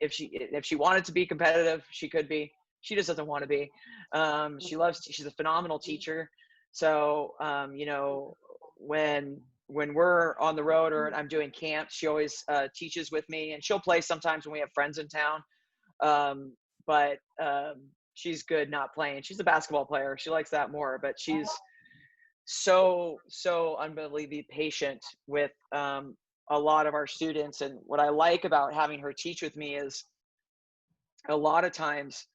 if she wanted to be competitive, she could be. She just doesn't want to be. She's a phenomenal teacher. So when we're on the road or I'm doing camps, she always teaches with me, and she'll play sometimes when we have friends in town. But she's good not playing. She's a basketball player. She likes that more, but she's so unbelievably patient with a lot of our students. And what I like about having her teach with me is a lot of times,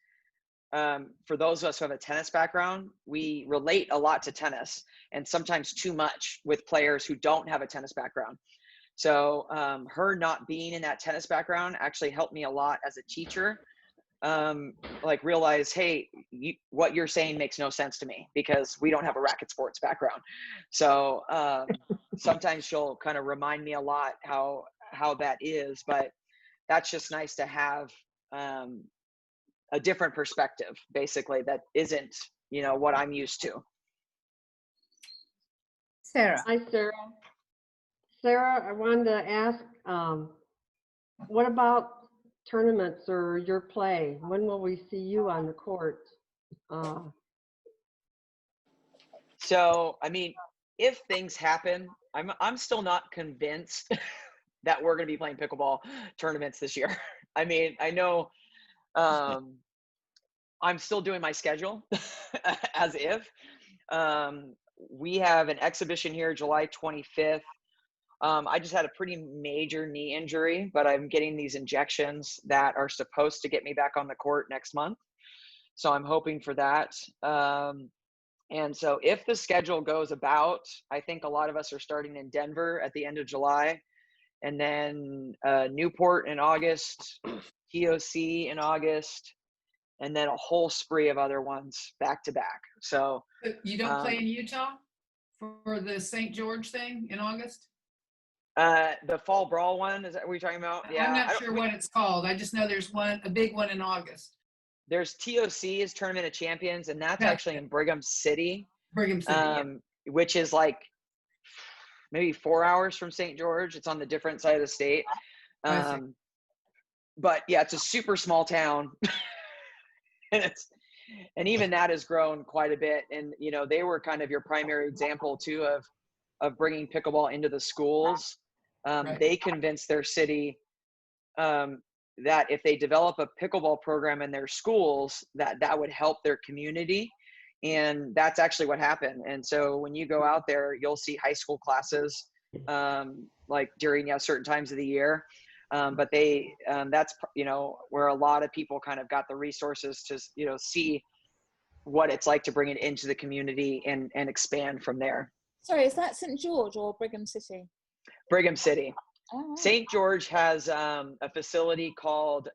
for those of us who have a tennis background, we relate a lot to tennis, and sometimes too much with players who don't have a tennis background. So her not being in that tennis background actually helped me a lot as a teacher. Like realize, hey, what you're saying makes no sense to me because we don't have a racket sports background. So sometimes she'll kind of remind me a lot how that is, but that's just nice to have a different perspective, basically, that isn't, what I'm used to. Sarah. Hi, Sarah. Sarah, I wanted to ask, what about tournaments or your play? When will we see you on the court? So, I mean, if things happen, I'm still not convinced that we're going to be playing pickleball tournaments this year. I mean, I know I'm still doing my schedule as if. We have an exhibition here July 25th. I just had a pretty major knee injury, but I'm getting these injections that are supposed to get me back on the court next month. So I'm hoping for that. And so if the schedule goes about, I think a lot of us are starting in Denver at the end of July, and then Newport in August, TOC in August, and then a whole spree of other ones back to back. So you don't play in Utah for the St. George thing in August? The fall brawl one, is that what you're talking about? Yeah. I'm not sure what it's called. I just know there's a big one in August. There's TOC is Tournament of Champions, and that's actually in Brigham City. Brigham City, which is like maybe 4 hours from St. George. It's on the different side of the state. But yeah, it's a super small town. and even that has grown quite a bit. And, they were kind of your primary example too of bringing pickleball into the schools. They convinced their city that if they develop a pickleball program in their schools, that would help their community. And that's actually what happened. And so when you go out there, you'll see high school classes like during certain times of the year. But that's, where a lot of people kind of got the resources to, see what it's like to bring it into the community and expand from there. Sorry, is that St. George or Brigham City? Brigham City. Oh, right. St. George has a facility called,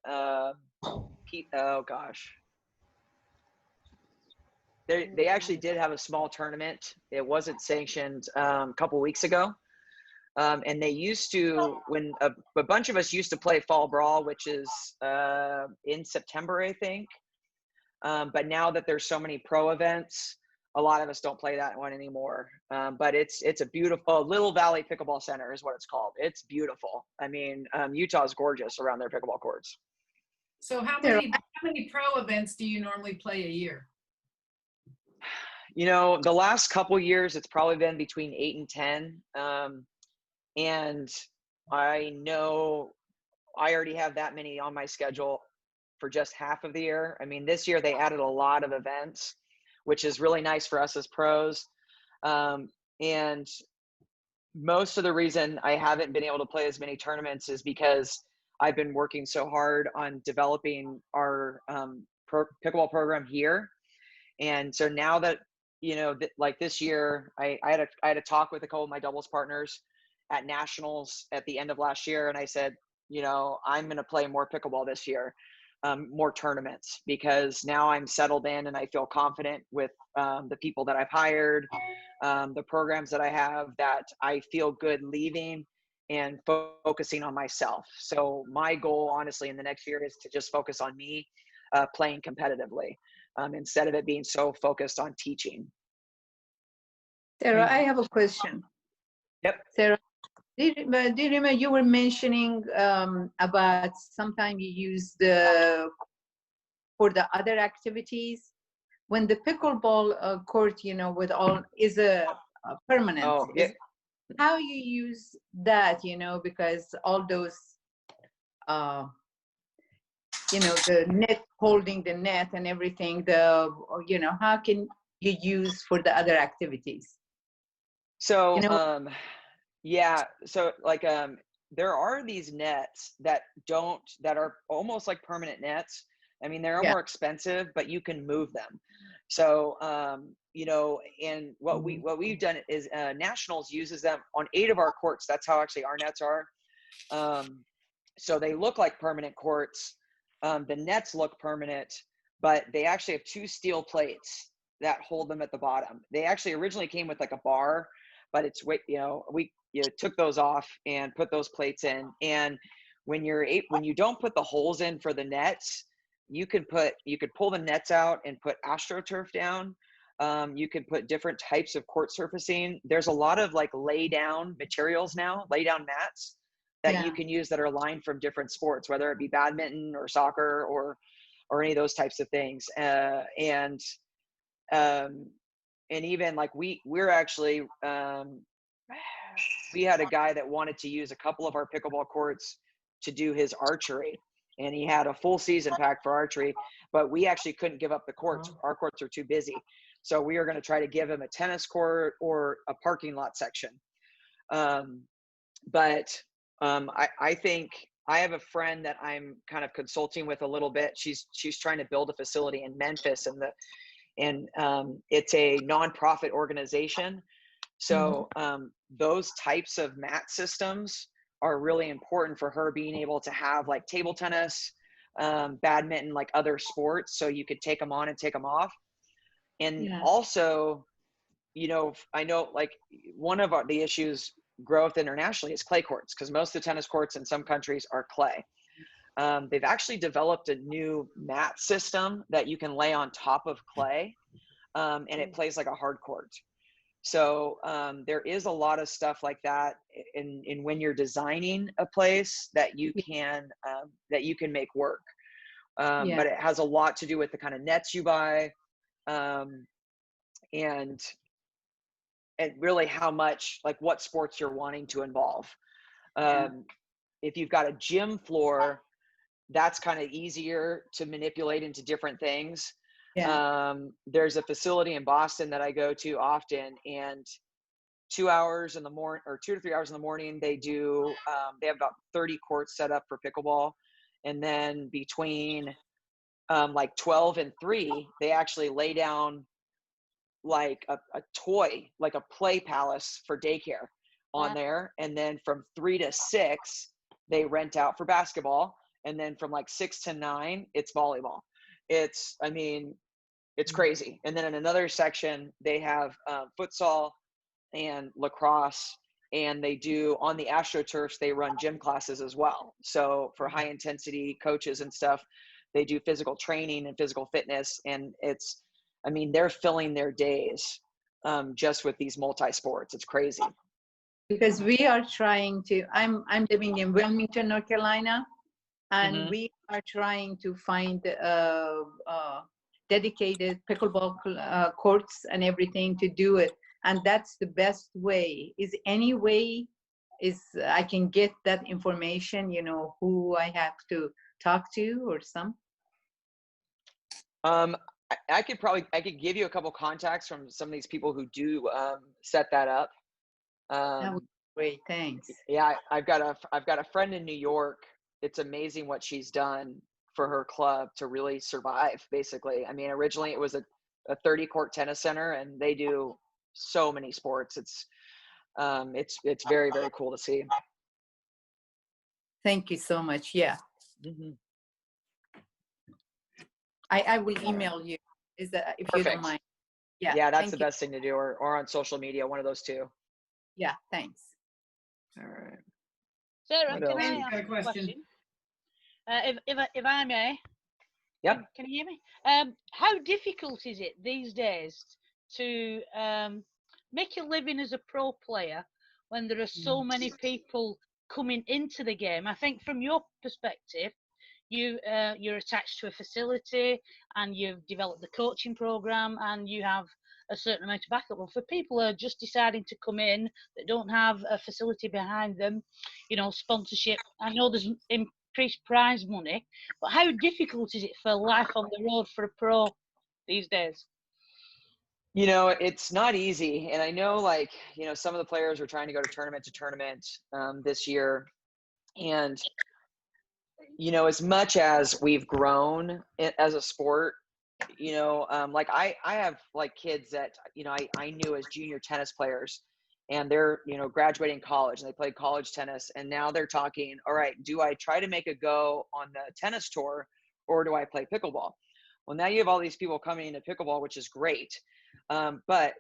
They actually did have a small tournament. It wasn't sanctioned a couple weeks ago. And they used to, when a bunch of us used to play Fall Brawl, which is in September, I think. But now that there's so many pro events, a lot of us don't play that one anymore. But it's a beautiful Little Valley Pickleball Center is what it's called. It's beautiful. I mean, Utah's gorgeous around their pickleball courts. So how many pro events do you normally play a year? The last couple years, it's probably been between 8 and 10. And I know I already have that many on my schedule for just half of the year. I mean, this year they added a lot of events, which is really nice for us as pros. And most of the reason I haven't been able to play as many tournaments is because I've been working so hard on developing our pickleball program here. And so now that, like this year, I had a talk with a couple of my doubles partners at nationals at the end of last year. And I said, I'm going to play more pickleball this year, more tournaments, because now I'm settled in and I feel confident with the people that I've hired, the programs that I have, that I feel good leaving and focusing on myself. So my goal, honestly, in the next year is to just focus on me playing competitively instead of it being so focused on teaching. Sarah, I have a question. Yep. Sarah, do you remember you were mentioning about sometimes you use for the other activities when the pickleball court, with all is a permanent. Oh, yeah. How you use that, because all those, the net, holding the net and everything, how can you use for the other activities? So, yeah. So like, there are these nets that are almost like permanent nets, I mean, they're Yeah. more expensive, but you can move them. So, you know, and what we've done is Nationals uses them on 8 of our courts. That's how actually our nets are. So they look like permanent courts. The nets look permanent, but they actually have 2 steel plates that hold them at the bottom. They actually originally came with like a bar, but it's, you know, we took those off and put those plates in. And when you don't put the holes in for the nets, you could pull the nets out and put AstroTurf down. You could put different types of court surfacing. There's a lot of like lay down materials now, lay down mats that you can use that are lined from different sports, whether it be badminton or soccer or any of those types of things. And even like we're actually, we had a guy that wanted to use a couple of our pickleball courts to do his archery, and he had a full season pack for archery, but we actually couldn't give up the courts. Our courts are too busy. So we are going to try to give him a tennis court or a parking lot section. But I think I have a friend that I'm kind of consulting with a little bit. She's trying to build a facility in Memphis, and it's a nonprofit organization. So those types of mat systems are really important for her being able to have like table tennis, badminton, like other sports. So you could take them on and take them off. And also, you know, I know like one of the issues growth internationally is clay courts, because most of the tennis courts in some countries are clay. They've actually developed a new mat system that you can lay on top of clay, and it plays like a hard court. So there is a lot of stuff like that in when you're designing a place that you can make work. But it has a lot to do with the kind of nets you buy, and really how much, like what sports you're wanting to involve. If you've got a gym floor, that's kind of easier to manipulate into different things. There's a facility in Boston that I go to often, and 2 hours in the morning, or 2 to 3 hours in the morning, they have about 30 courts set up for pickleball. And then between like 12 and 3, they actually lay down like a toy, like a play palace for daycare on there. And then from 3 to 6, they rent out for basketball. And then from like 6 to 9, it's volleyball. It's crazy. And then in another section, they have futsal and lacrosse, and they do on the AstroTurfs, they run gym classes as well. So for high intensity coaches and stuff, they do physical training and physical fitness. And they're filling their days just with these multi-sports. It's crazy. Because we are trying to, I'm living in Wilmington, North Carolina, and we are trying to find dedicated pickleball courts and everything to do it. And that's the best way. Is any way I can get that information, you know, who I have to talk to or some? I could give you a couple contacts from some of these people who do set that up. That would be great, thanks. Yeah, I've got a friend in New York. It's amazing what she's done for her club to really survive, basically. I mean, originally it was a 30-court tennis center, and they do so many sports. It's very, very cool to see. Thank you so much. Yeah. I will email you. Is that if you don't mind? Yeah, that's the best thing to do, or on social media, one of those two. Yeah, thanks. All right. Sarah, can I ask a question? If I may. Yep. Can you hear me? How difficult is it these days to make a living as a pro player when there are so many people coming into the game? I think from your perspective, you're attached to a facility and you've developed the coaching program and you have a certain amount of backup. But for people who are just deciding to come in that don't have a facility behind them, you know, sponsorship, I know there's increased prize money, but how difficult is it for life on the road for a pro these days? You know, it's not easy. And I know, like, you know, some of the players are trying to go to tournament this year. And you know, as much as we've grown as a sport, you know, like I have like kids that, you know, I knew as junior tennis players, and they're, you know, graduating college and they played college tennis, and now they're talking, all right, do I try to make a go on the tennis tour, or do I play pickleball? Well, now you have all these people coming into pickleball, which is great. But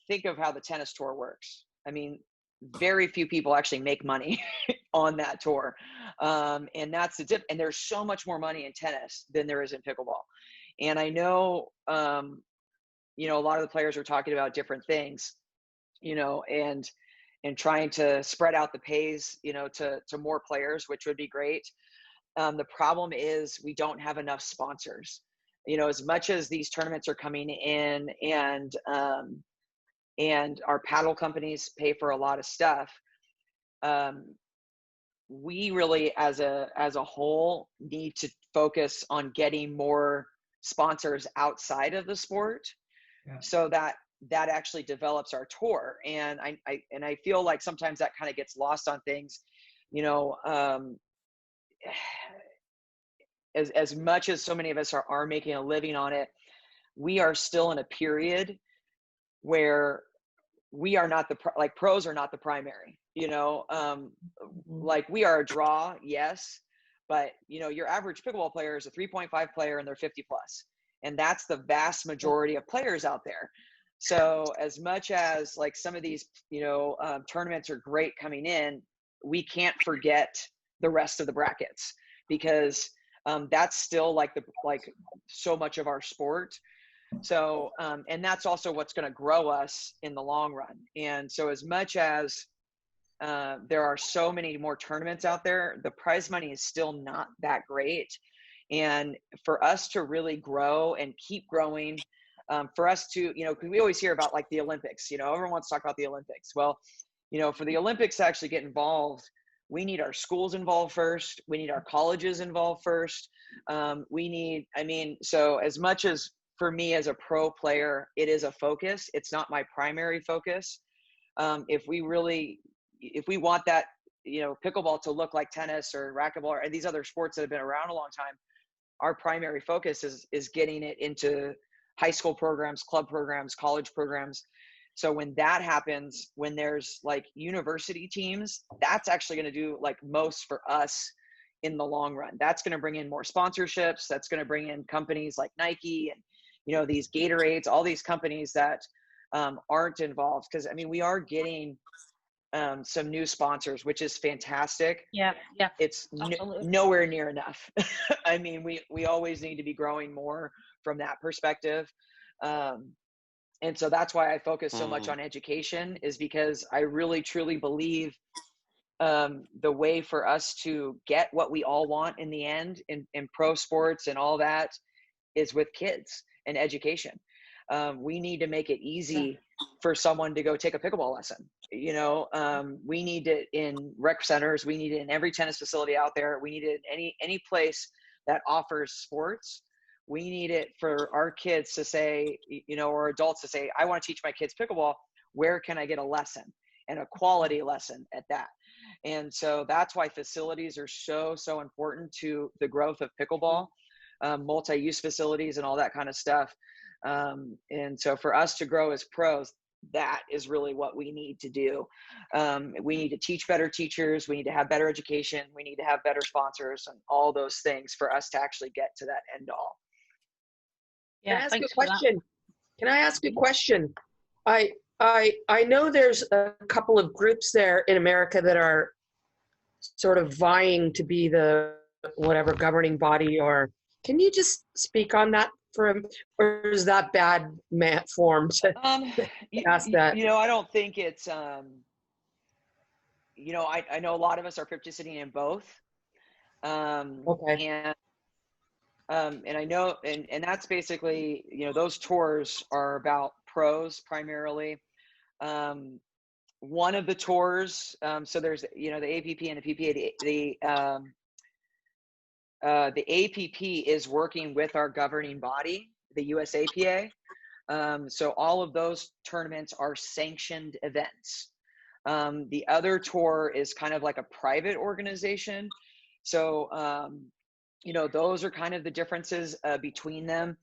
think of how the tennis tour works. I mean, very few people actually make money on that tour. And that's the dip. And there's so much more money in tennis than there is in pickleball. And I know, you know, a lot of the players are talking about different things, you know, and trying to spread out the pays, you know, to more players, which would be great. The problem is we don't have enough sponsors. You know, as much as these tournaments are coming in, and our paddle companies pay for a lot of stuff, we really, as a whole, need to focus on getting more sponsors outside of the sport, so that actually develops our tour. And I feel like sometimes that kind of gets lost on things, you know. As much as so many of us are making a living on it, we are still in a period where we are not pros are not the primary, you know. Like, we are a draw, yes, but you know, your average pickleball player is a 3.5 player and they're 50 plus. And that's the vast majority of players out there. So as much as like some of these, you know, tournaments are great coming in, we can't forget the rest of the brackets, because that's still like so much of our sport. So, and that's also what's going to grow us in the long run. And so as much as there are so many more tournaments out there, the prize money is still not that great. And for us to really grow and keep growing, for us to, you know, because we always hear about like the Olympics, you know, everyone wants to talk about the Olympics. Well, you know, for the Olympics to actually get involved, we need our schools involved first. We need our colleges involved first. So as much as for me as a pro player, it is a focus, it's not my primary focus. If we want that, you know, pickleball to look like tennis or racquetball or these other sports that have been around a long time, our primary focus is getting it into high school programs, club programs, college programs. So when that happens, when there's like university teams, that's actually going to do like most for us in the long run. That's going to bring in more sponsorships. That's going to bring in companies like Nike and, you know, these Gatorades, all these companies that aren't involved. Because I mean, we are getting some new sponsors, which is fantastic. Yeah. It's nowhere near enough. I mean, we always need to be growing more from that perspective. And so that's why I focus so much on education, is because I really, truly believe the way for us to get what we all want in the end in pro sports and all that is with kids and education. We need to make it easy for someone to go take a pickleball lesson. You know, we need it in rec centers. We need it in every tennis facility out there. We need it in any place that offers sports. We need it for our kids to say, you know, or adults to say, I want to teach my kids pickleball. Where can I get a lesson, and a quality lesson at that? And so that's why facilities are so important to the growth of pickleball, multi-use facilities and all that kind of stuff. And so for us to grow as pros, that is really what we need to do. We need to teach better teachers. We need to have better education. We need to have better sponsors and all those things for us to actually get to that end all. Yeah, Can I ask a question? Can I ask a question? I know there's a couple of groups there in America that are sort of vying to be the whatever governing body, or can you just speak on that for him, or is that bad form to ask that? You know, I don't think it's, you know, I know a lot of us are participating in both. Okay. And I know, and that's basically, you know, those tours are about pros primarily. One of the tours, so there's, you know, the APP and the PPA. The APP is working with our governing body, the USAPA. So all of those tournaments are sanctioned events. The other tour is kind of like a private organization. So, you know, those are kind of the differences between them.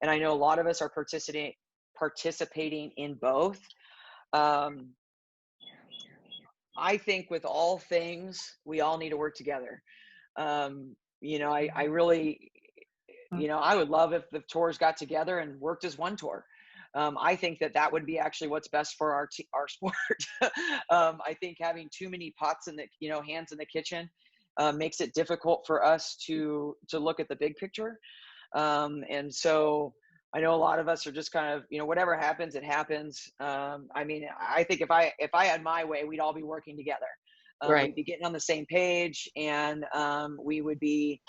And I know a lot of us are participating in both. I think with all things, we all need to work together. You know, I really, you know, I would love if the tours got together and worked as one tour. I think that would be actually what's best for our sport. I think having too many pots in the, you know, hands in the kitchen makes it difficult for us to look at the big picture. And so I know a lot of us are just kind of, you know, whatever happens, it happens. I mean, I think if I had my way, we'd all be working together. Right. We'd be getting on the same page, and we would be,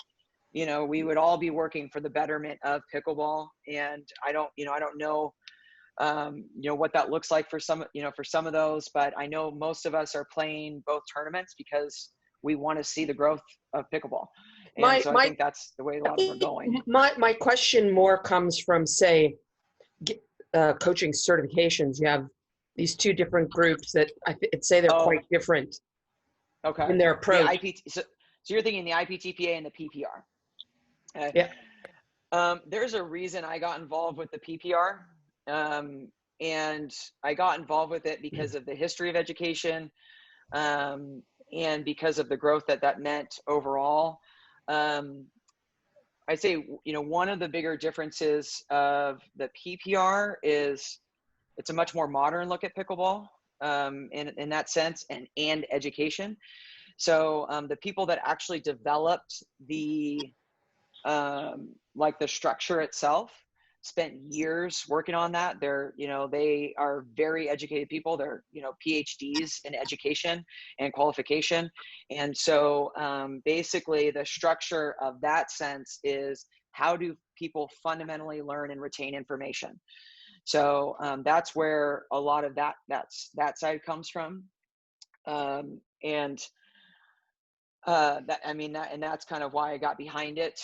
you know, we would all be working for the betterment of pickleball. And I don't know, you know, what that looks like for some, you know, for some of those, but I know most of us are playing both tournaments because we want to see the growth of pickleball. And I think that's the way a lot of them are going. My question more comes from, say, coaching certifications. You have these two different groups that I'd say they're quite different. Okay. In their approach. The IPT, so you're thinking the IPTPA and the PPR. Yeah. There's a reason I got involved with the PPR. And I got involved with it because of the history of education, and because of the growth that meant overall. I'd say, you know, one of the bigger differences of the PPR is it's a much more modern look at pickleball, in that sense, and education. So the people that actually developed the like the structure itself spent years working on that. They're, you know, they are very educated people. They're, you know, PhDs in education and qualification. And so basically the structure of that sense is, how do people fundamentally learn and retain information? So that's where a lot of that side comes from. And that's kind of why I got behind it.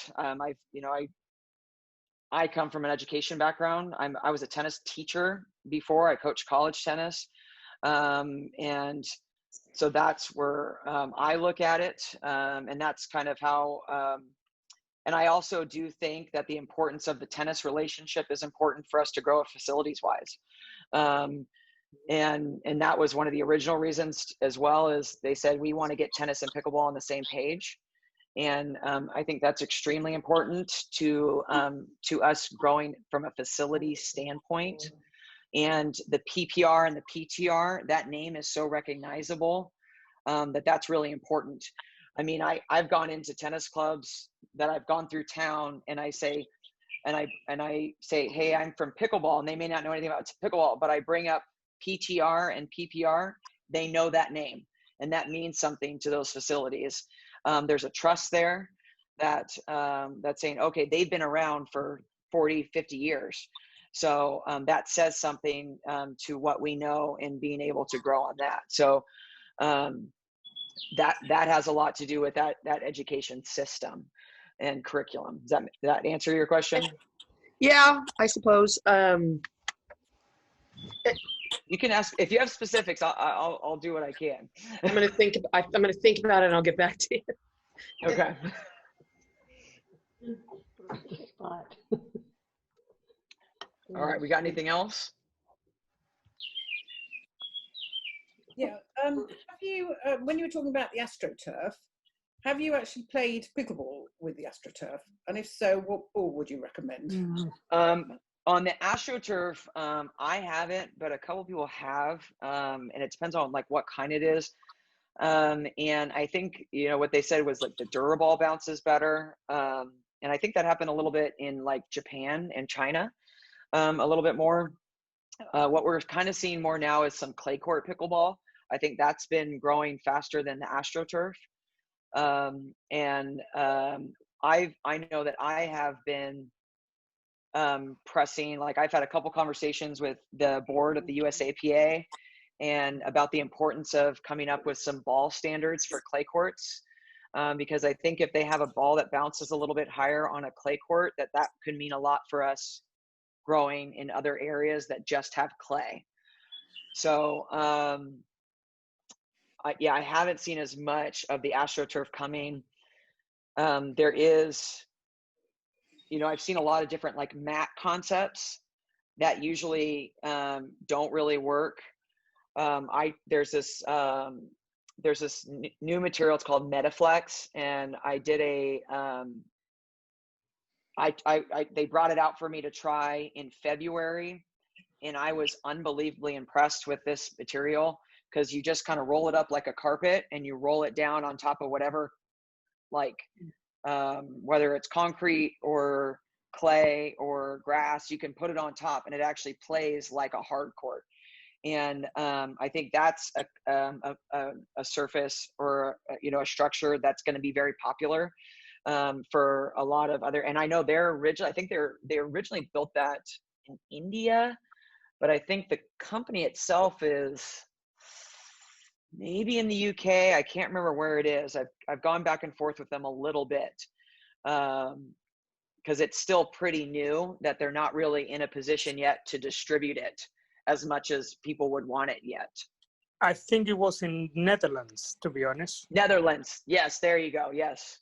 I come from an education background. I was a tennis teacher before. I coached college tennis. And so that's where I look at it. And that's kind of how, and I also do think that the importance of the tennis relationship is important for us to grow facilities wise. And that was one of the original reasons, as well as they said, we want to get tennis and pickleball on the same page. And I think that's extremely important to us growing from a facility standpoint. And the PPR and the PTR, that name is so recognizable that's really important. I mean, I've gone into tennis clubs that I've gone through town, and I say, hey, I'm from pickleball, and they may not know anything about pickleball, but I bring up PTR and PPR, they know that name, and that means something to those facilities. There's a trust there that's saying, okay, they've been around for 40, 50 years. So that says something to what we know, and being able to grow on that. So that has a lot to do with that education system and curriculum. Does that answer your question? Yeah, I suppose. You can ask if you have specifics. I'll do what I can. I'm gonna think about it, and I'll get back to you. Okay. All right. We got anything else? Yeah. Have you, when you were talking about the AstroTurf, have you actually played pickleball with the AstroTurf? And if so, what ball would you recommend? On the AstroTurf, I haven't, but a couple people have, and it depends on like what kind it is. And I think, you know, what they said was like the Duraball bounces better. And I think that happened a little bit in like Japan and China, a little bit more. What we're kind of seeing more now is some clay court pickleball. I think that's been growing faster than the AstroTurf. I know that I have been pressing, like I've had a couple conversations with the board of the USAPA and about the importance of coming up with some ball standards for clay courts. Because I think if they have a ball that bounces a little bit higher on a clay court, that could mean a lot for us growing in other areas that just have clay. So I haven't seen as much of the AstroTurf coming. There is, I've seen a lot of different like mat concepts that usually don't really work. There's this new material. It's called Metaflex, and I did they brought it out for me to try in February, and I was unbelievably impressed with this material because you just kind of roll it up like a carpet and you roll it down on top of whatever, like whether it's concrete or clay or grass, you can put it on top and it actually plays like a hard court. And I think that's a surface or a structure that's going to be very popular for a lot of other. And I know they originally built that in India, but I think the company itself is maybe in the UK. I can't remember where it is. I've gone back and forth with them a little bit because it's still pretty new, that they're not really in a position yet to distribute it as much as people would want it yet. I think it was in Netherlands, to be honest. Netherlands. Yes, there you go. Yes.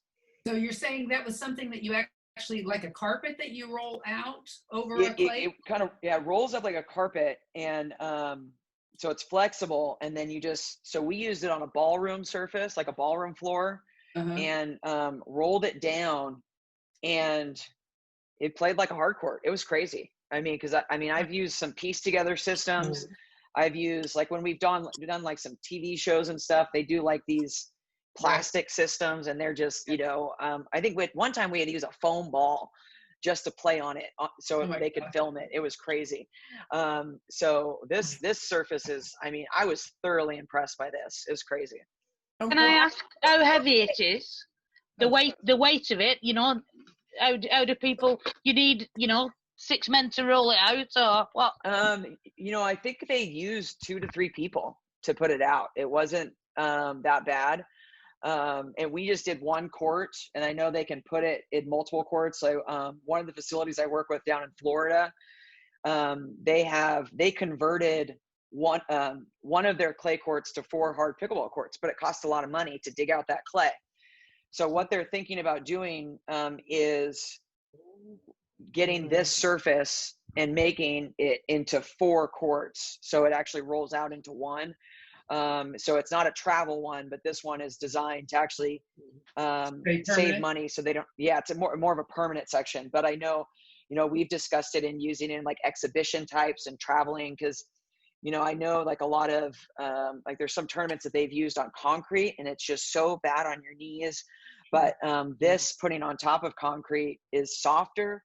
So you're saying that was something that you actually, like a carpet that you roll out over a clay? It kind of, rolls up like a carpet, and so it's flexible, and then so we used it on a ballroom surface, like a ballroom floor, and rolled it down, and it played like a hard court. It was crazy. I mean, because I've used some piece together systems. I've used, like, when we've done like some TV shows and stuff, they do like these plastic systems, and they're just, I think one time we had to use a foam ball just to play on it so they could film it. It was crazy. So this surface is, I was thoroughly impressed by this. It was crazy. Can I ask how heavy it is? The weight of it, how do people, you need, 6 men to roll it out, or what? I think they used 2 to 3 people to put it out. It wasn't that bad. And we just did 1 court, and I know they can put it in multiple courts. So one of the facilities I work with down in Florida, they converted one of their clay courts to 4 hard pickleball courts, but it costs a lot of money to dig out that clay. So what they're thinking about doing is getting this surface and making it into 4 courts, so it actually rolls out into 1. So it's not a travel one, but this one is designed to actually save money, so they don't. Yeah, it's more of a permanent section. But I know, we've discussed it and using it in like exhibition types and traveling, because I know like a lot of like there's some tournaments that they've used on concrete, and it's just so bad on your knees. But this putting on top of concrete is softer,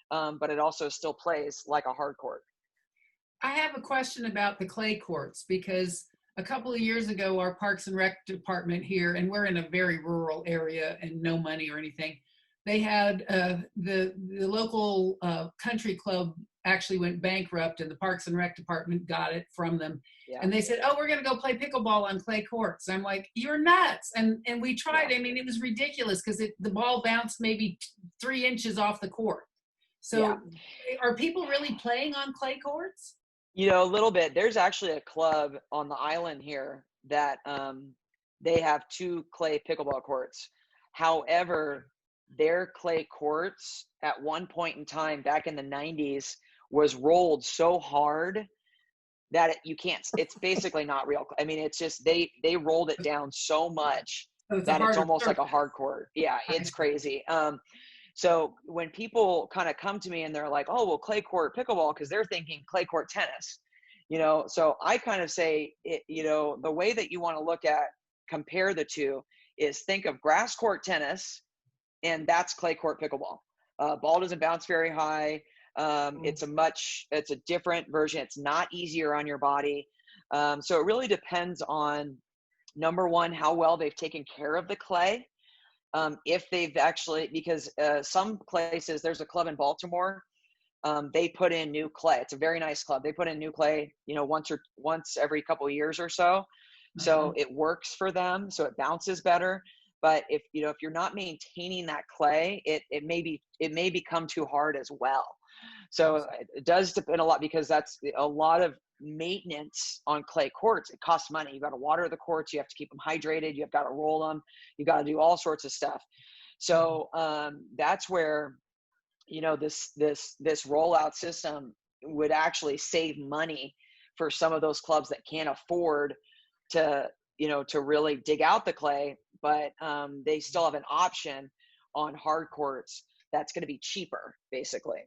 but it also still plays like a hard court. I have a question about the clay courts, because a couple of years ago, our Parks and Rec department here, and we're in a very rural area and no money or anything, they had the local country club actually went bankrupt, and the Parks and Rec department got it from them. Yeah. And they said, oh, we're going to go play pickleball on clay courts. I'm like, you're nuts. And we tried. I mean, it was ridiculous because the ball bounced maybe 3 inches off the court. So are people really playing on clay courts? A little bit. There's actually a club on the island here that they have 2 clay pickleball courts. However, their clay courts at one point in time back in the 90s was rolled so hard that you can't, it's basically not real. It's just they rolled it down so much that it's almost like a hard court. Yeah, it's crazy. So when people kind of come to me and they're like, oh, well, clay court pickleball, because they're thinking clay court tennis, so I kind of say, the way that you want to compare the 2 is think of grass court tennis, and that's clay court pickleball. Ball doesn't bounce very high. It's a different version. It's not easier on your body. So it really depends on, number one, how well they've taken care of the clay. If they've actually, because some places, there's a club in Baltimore, they put in new clay. It's a very nice club. They put in new clay, once every couple of years or so. So it works for them. So it bounces better. But if you're not maintaining that clay, it may become too hard as well. So it does depend a lot, because that's a lot of maintenance on clay courts. It costs money. You got to water the courts. You have to keep them hydrated. You've got to roll them. You got to do all sorts of stuff. So that's where, you know, this rollout system would actually save money for some of those clubs that can't afford to, you know, to really dig out the clay, but they still have an option on hard courts that's going to be cheaper, basically.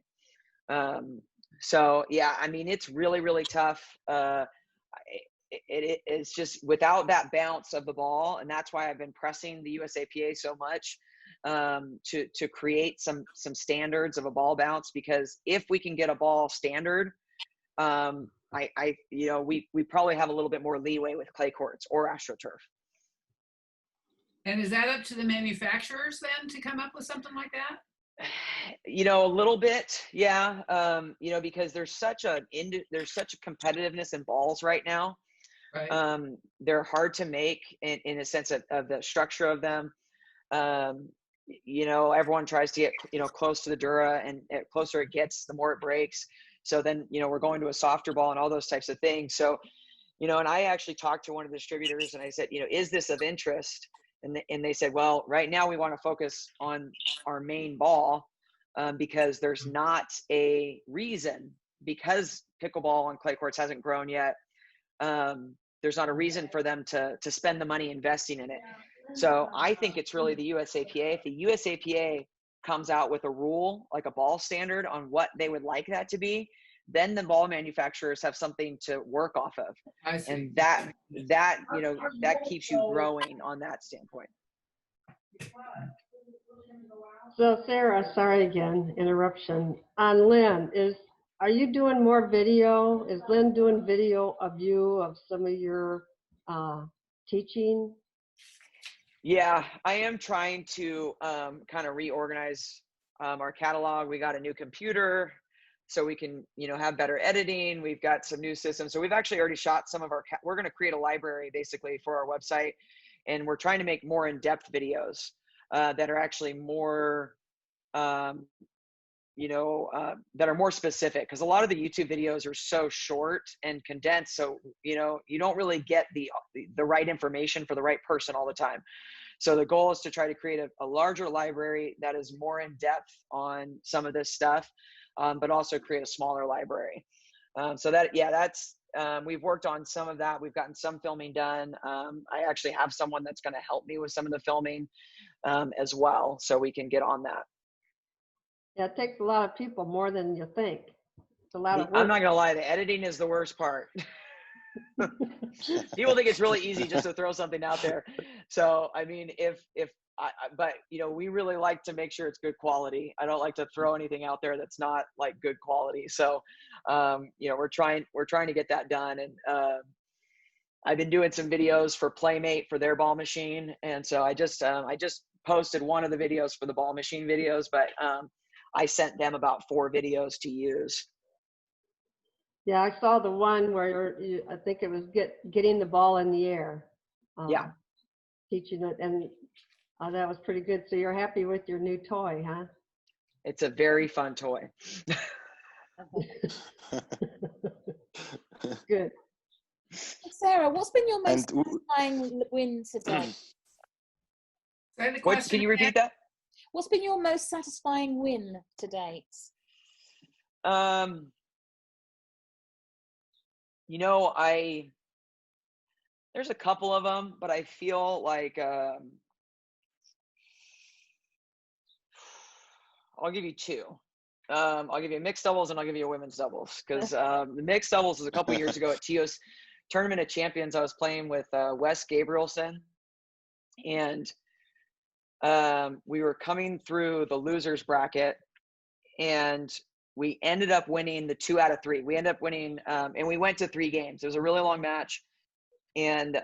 So yeah, I mean, it's really, really tough. It's just without that bounce of the ball, and that's why I've been pressing the USAPA so much to create some standards of a ball bounce, because if we can get a ball standard, you know, we probably have a little bit more leeway with clay courts or AstroTurf. And is that up to the manufacturers then to come up with something like that? You know, a little bit, yeah. You know, because there's such a competitiveness in balls right now. Right. They're hard to make in a sense of the structure of them. You know, everyone tries to get, you know, close to the Dura, and the closer it gets, the more it breaks. So then, you know, we're going to a softer ball and all those types of things. So, you know, and I actually talked to one of the distributors and I said, you know, is this of interest? And they said, well, right now we want to focus on our main ball because there's not a reason, because pickleball on clay courts hasn't grown yet. There's not a reason for them to spend the money investing in it. So I think it's really the USAPA. If the USAPA comes out with a rule, like a ball standard on what they would like that to be, then the ball manufacturers have something to work off of. I see. And that, you know, that keeps you growing on that standpoint. So Sarah, sorry again, interruption. On Lynn, are you doing more video? Is Lynn doing video of you, of some of your teaching? Yeah, I am trying to kind of reorganize our catalog. We got a new computer, so we can, you know, have better editing. We've got some new systems. So we've actually already shot some of our, we're going to create a library basically for our website. And we're trying to make more in-depth videos that are actually more, you know, that are more specific. Because a lot of the YouTube videos are so short and condensed. So, you know, you don't really get the right information for the right person all the time. So the goal is to try to create a larger library that is more in depth on some of this stuff, but also create a smaller library. So that, yeah, that's, we've worked on some of that. We've gotten some filming done. I actually have someone that's going to help me with some of the filming as well, so we can get on that. Yeah, it takes a lot of people, more than you think. It's a lot of work. I'm not going to lie, the editing is the worst part. People think it's really easy just to throw something out there. So, I mean, but you know, we really like to make sure it's good quality. I don't like to throw anything out there that's not like good quality. So, you know, we're trying to get that done. And I've been doing some videos for Playmate for their ball machine. And so I just posted one of the videos for the ball machine videos, but I sent them about 4 videos to use. Yeah, I saw the one where I think it was getting the ball in the air. Yeah. Teaching it, and that was pretty good. So you're happy with your new toy, huh? It's a very fun toy. Good. Sarah, what's been your most satisfying win today? Can you repeat that? What's been your most satisfying win to date? You know, there's a couple of them, but I feel like I'll give you 2. I'll give you a mixed doubles and I'll give you a women's doubles, because the mixed doubles was a couple years ago at Tio's Tournament of Champions. I was playing with Wes Gabrielson, and we were coming through the losers bracket, and we ended up winning the 2 out of 3. We ended up winning, and we went to 3 games. It was a really long match, and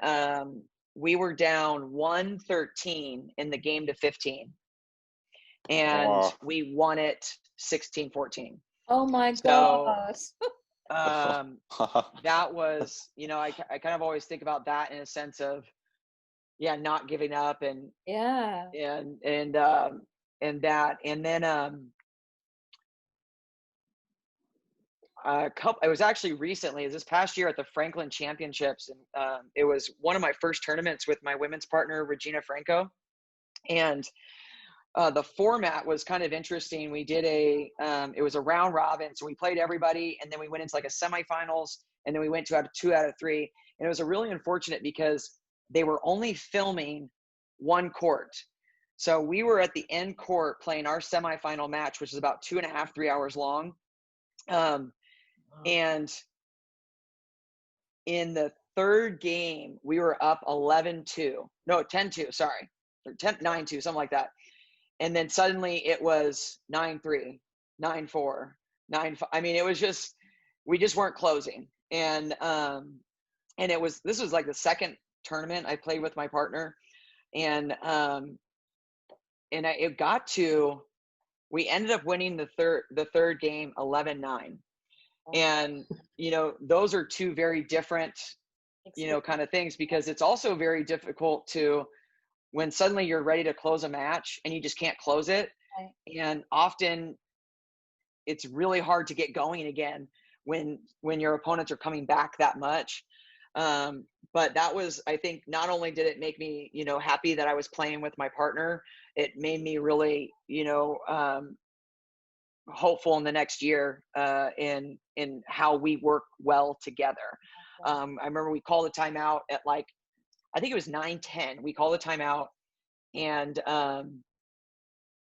we were down 113 in the game to 15, and we won it 16-14. Oh my God. That was, you know, I kind of always think about that in a sense of, yeah, not giving up, and yeah, and that, and then it was actually recently, this past year at the Franklin Championships, and it was one of my first tournaments with my women's partner Regina Franco, and the format was kind of interesting. We did it was a round robin. So we played everybody, and then we went into like a semifinals, and then we went to 2 out of 3. And it was a really unfortunate because they were only filming one court. So we were at the end court playing our semifinal match, which is about 2.5, 3 hours long. And in the third game, we were up 11-2. No, 10-2, sorry. Or 9-2, something like that. And then suddenly it was 9-3, 9-4, 9-5. I mean, it was just, we just weren't closing. And this was like the second tournament I played with my partner. And it got to, we ended up winning the third game 11-9. And, you know, those are two very different, you know, kind of things, because it's also very difficult to, when suddenly you're ready to close a match and you just can't close it. Right. And often it's really hard to get going again when your opponents are coming back that much. But that was, I think, not only did it make me, you know, happy that I was playing with my partner, it made me really, you know, hopeful in the next year in how we work well together. I remember we called a timeout at like, I think it was 9-10. We called a timeout, and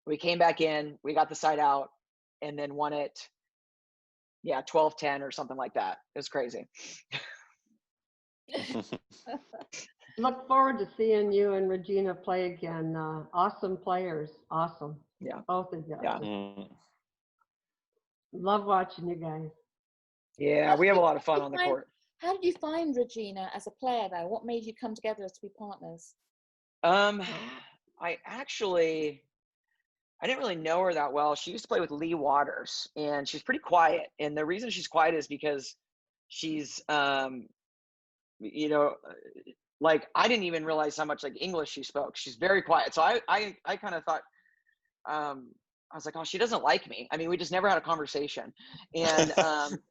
we came back in, we got the side out, and then won it, 12-10 or something like that. It was crazy. Look forward to seeing you and Regina play again. Awesome players. Awesome. Yeah. Both of you. Yeah. Love watching you guys. Yeah, we have a lot of fun on the court. How did you find Regina as a player, though? What made you come together as to be partners? I didn't really know her that well. She used to play with Lee Waters, and she's pretty quiet. And the reason she's quiet is because she's, you know, like, I didn't even realize how much like English she spoke. She's very quiet. So I kind of thought, I was like, oh, she doesn't like me. I mean, we just never had a conversation. And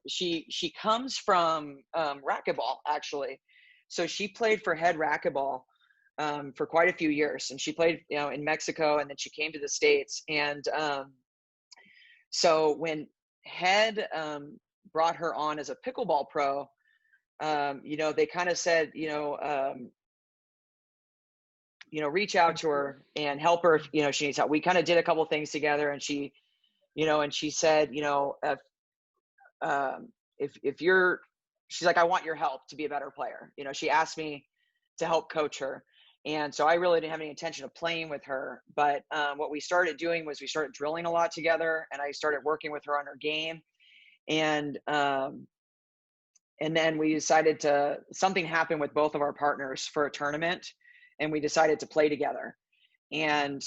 she comes from racquetball, actually. So she played for Head Racquetball for quite a few years. And she played, you know, in Mexico, and then she came to the States. And so when Head brought her on as a pickleball pro, you know, they kind of said, you know, reach out to her and help her if, you know, she needs help. We kind of did a couple things together, and she, you know, and she said, you know, if you're, she's like, I want your help to be a better player. You know, she asked me to help coach her. And so I really didn't have any intention of playing with her. But what we started doing was we started drilling a lot together, and I started working with her on her game. And then we decided something happened with both of our partners for a tournament, and we decided to play together, and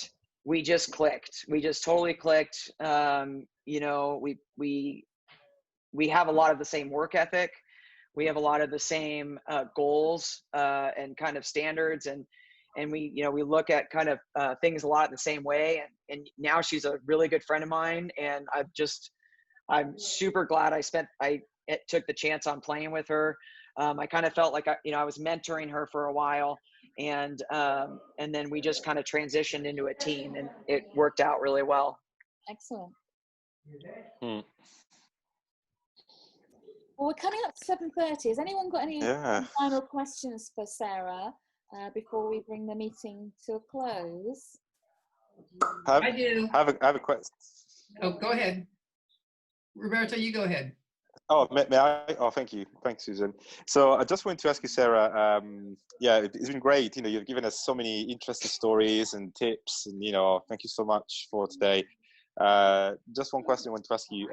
we just clicked. We just totally clicked. You know, we have a lot of the same work ethic. We have a lot of the same goals and kind of standards, and we, you know, we look at kind of things a lot the same way. And now she's a really good friend of mine, and I'm super glad I took the chance on playing with her. I kind of felt like I was mentoring her for a while, and then we just kind of transitioned into a team, and it worked out really well. Excellent. Well, we're coming up to 7:30. Has anyone got any final questions for Sarah before we bring the meeting to a close? I do. I have a question. Oh, go ahead. Roberto, you go ahead. Oh, may I? Oh, thank you. Thanks, Susan. So I just wanted to ask you, Sarah, it's been great. You know, you've given us so many interesting stories and tips, and, you know, thank you so much for today. Just one question I want to ask you.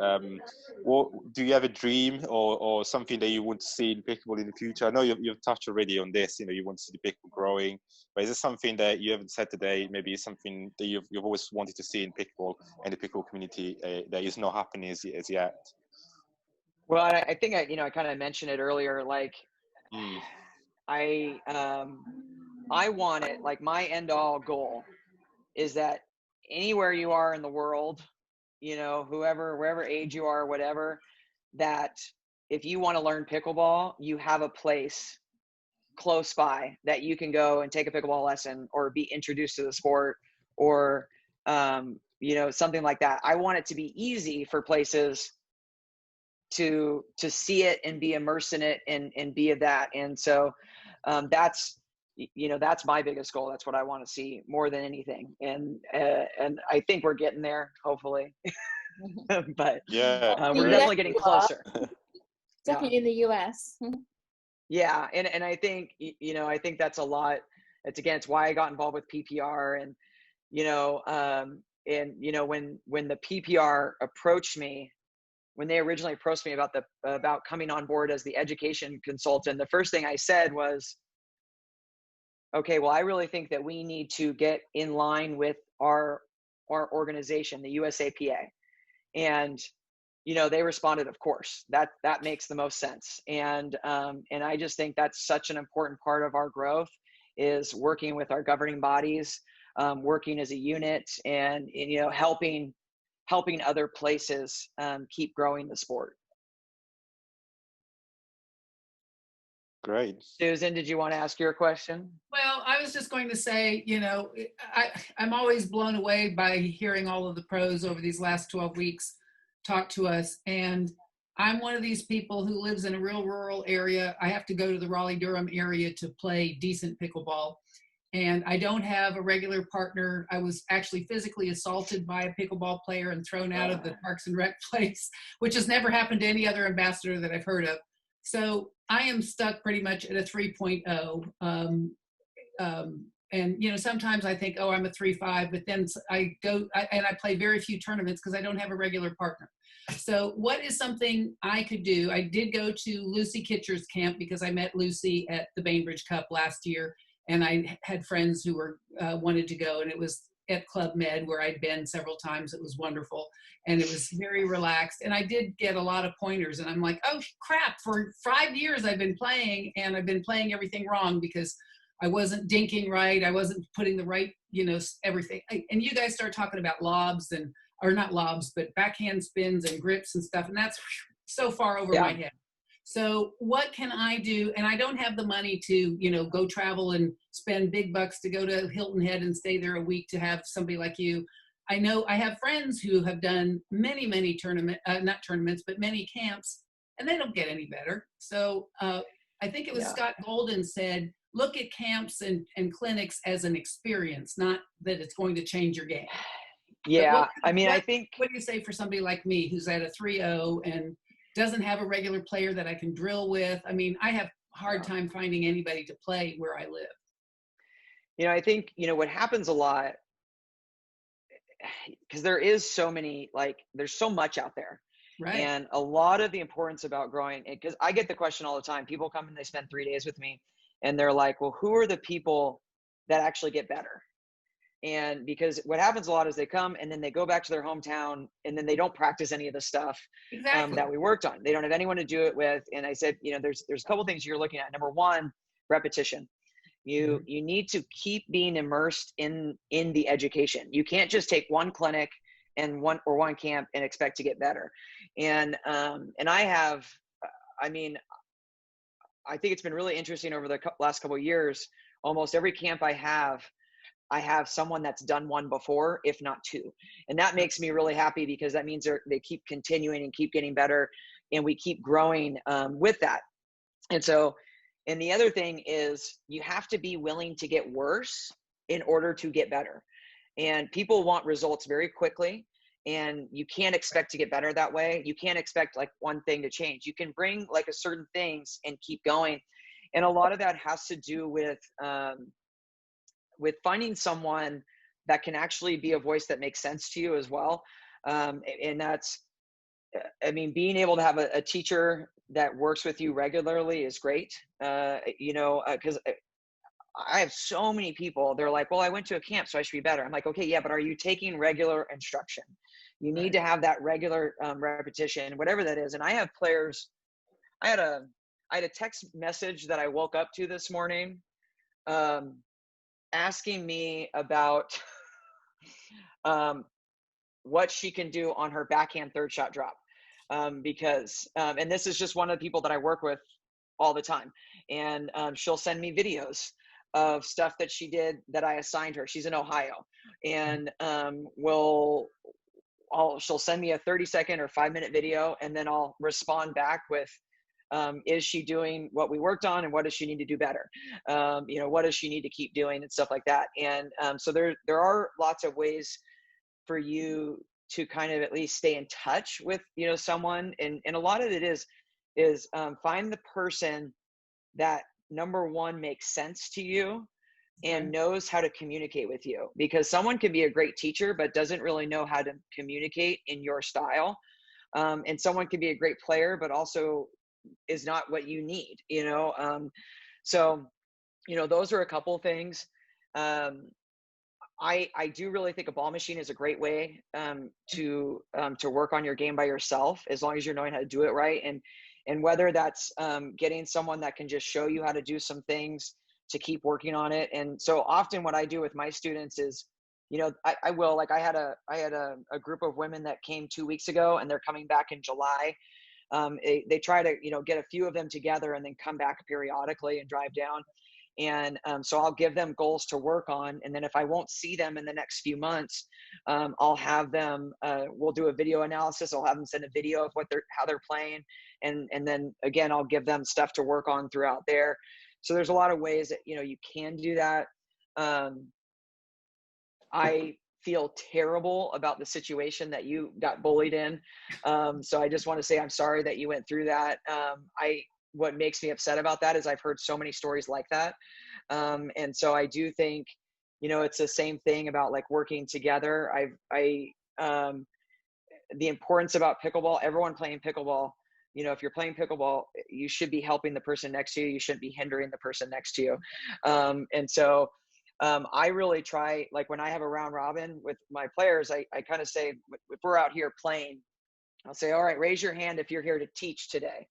Do you have a dream or something that you want to see in pickleball in the future? I know you've touched already on this, you know, you want to see the pickleball growing, but is there something that you haven't said today, maybe something that you've always wanted to see in pickleball and the pickleball community that is not happening as yet? Well, I think I kind of mentioned it earlier. Like, I want it. Like, my end all goal is that anywhere you are in the world, you know, wherever age you are, whatever, that if you want to learn pickleball, you have a place close by that you can go and take a pickleball lesson or be introduced to the sport, or, you know, something like that. I want it to be easy for places to see it and be immersed in it and be of that. And so that's, you know, that's my biggest goal. That's what I want to see more than anything. And I think we're getting there, hopefully. But Yeah, we're definitely getting closer. Definitely in the US. Yeah, and I think, you know, I think that's a lot. It's why I got involved with PPR. And you know, when the PPR approached me, when they originally approached me about coming on board as the education consultant, the first thing I said was, okay, well, I really think that we need to get in line with our organization, the USAPA. And you know, they responded, of course, that makes the most sense. And I just think that's such an important part of our growth, is working with our governing bodies, working as a unit, and you know, helping other places keep growing the sport. great. Susan, did you want to ask your question? Well, I was just going to say, you know, I'm always blown away by hearing all of the pros over these last 12 weeks talk to us. And I'm one of these people who lives in a real rural area. I have to go to the Raleigh-Durham area to play decent pickleball. And I don't have a regular partner. I was actually physically assaulted by a pickleball player and thrown out of the Parks and Rec place, which has never happened to any other ambassador that I've heard of. So I am stuck pretty much at a 3.0. And, you know, sometimes I think, oh, I'm a 3.5, but then I play very few tournaments because I don't have a regular partner. So what is something I could do? I did go to Lucy Kitcher's camp because I met Lucy at the Bainbridge Cup last year, and I had friends who were wanted to go, and it was at Club Med where I'd been several times. It was wonderful, and it was very relaxed, and I did get a lot of pointers, and I'm like, oh crap, for 5 years I've been playing, and I've been playing everything wrong because I wasn't dinking right. I wasn't putting the right, you know, everything. And you guys start talking about lobs or not lobs, but backhand spins and grips and stuff. And that's so far over my head. So what can I do? And I don't have the money to, you know, go travel and spend big bucks to go to Hilton Head and stay there a week to have somebody like you. I know I have friends who have done many, many not tournaments, but many camps, and they don't get any better. So I think it was Scott Golden said, look at camps and clinics as an experience, not that it's going to change your game. Yeah, I think. What do you say for somebody like me who's at a 3.0 and doesn't have a regular player that I can drill with? I mean, I have a hard time finding anybody to play where I live. You know, I think, you know, what happens a lot, because there is so many, like, there's so much out there. Right. And a lot of the importance about growing, because I get the question all the time. People come and they spend 3 days with me, and they're like, well, who are the people that actually get better? And because what happens a lot is they come and then they go back to their hometown and then they don't practice any of the stuff that we worked on. They don't have anyone to do it with. And I said, you know, there's a couple things you're looking at. Number one, repetition. You need to keep being immersed in the education. You can't just take one clinic and one camp and expect to get better. And I have, I mean, I think it's been really interesting over the last couple of years. Almost every camp I have someone that's done one before, if not two. And that makes me really happy because that means they keep continuing and keep getting better, and we keep growing with that. And so, and the other thing is you have to be willing to get worse in order to get better. And people want results very quickly, and you can't expect to get better that way. You can't expect like one thing to change. You can bring like a certain things and keep going. And a lot of that has to do with finding someone that can actually be a voice that makes sense to you as well. And that's, I mean, being able to have a teacher that works with you regularly is great. You know, because I have so many people, they're like, well, I went to a camp, so I should be better. I'm like, okay, yeah, but are you taking regular instruction? You need to have that regular repetition, whatever that is. And I have players, I had a text message that I woke up to this morning, asking me about what she can do on her backhand third shot drop. Because, and this is just one of the people that I work with all the time. And she'll send me videos of stuff that she did that I assigned her. She's in Ohio, and she'll send me a 30-second or 5-minute video, and then I'll respond back with, is she doing what we worked on, and what does she need to do better? What does she need to keep doing, and stuff like that. And so there are lots of ways for you to kind of at least stay in touch with, someone. And a lot of it is find the person that, number one, makes sense to you and knows how to communicate with you, because someone can be a great teacher but doesn't really know how to communicate in your style. And someone can be a great player but also is not what you need, so those are a couple things. I do really think a ball machine is a great way to work on your game by yourself, as long as you're knowing how to do it right. And whether that's getting someone that can just show you how to do some things to keep working on it. And so often what I do with my students is, I had a group of women that came 2 weeks ago, and they're coming back in July. They try to, get a few of them together and then come back periodically and drive down. And so I'll give them goals to work on. And then if I won't see them in the next few months, I'll have them, we'll do a video analysis. I'll have them send a video of how they're playing. And then again, I'll give them stuff to work on throughout there. So there's a lot of ways that, you can do that. I feel terrible about the situation that you got bullied in. So I just want to say, I'm sorry that you went through that. What makes me upset about that is I've heard so many stories like that. And so I do think, it's the same thing about like working together. The importance about pickleball, everyone playing pickleball, if you're playing pickleball, you should be helping the person next to you. You shouldn't be hindering the person next to you. And so I really try, like when I have a round robin with my players, I kind of say, if we're out here playing, I'll say, all right, raise your hand if you're here to teach today.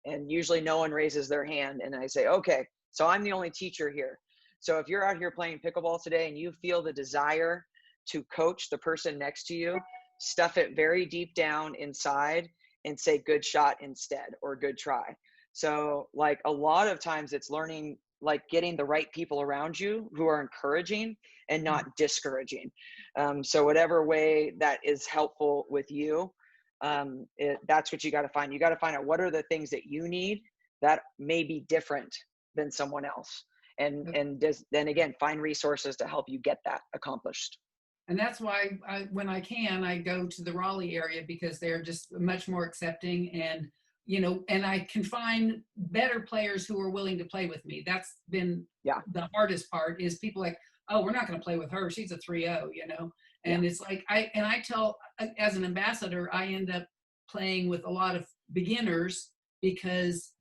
And usually no one raises their hand. And I say, okay, so I'm the only teacher here. So if you're out here playing pickleball today and you feel the desire to coach the person next to you, stuff it very deep down inside and say good shot instead, or good try. So like a lot of times it's learning, like getting the right people around you who are encouraging and not discouraging. So whatever way that is helpful with you, that's what you got to find. You got to find out what are the things that you need that may be different than someone else. And then again, find resources to help you get that accomplished. And that's why when I can, I go to the Raleigh area, because they're just much more accepting, and, and I can find better players who are willing to play with me. That's been the hardest part, is people like, oh, we're not going to play with her. She's a 3-0, And it's like, I tell, as an ambassador, I end up playing with a lot of beginners, because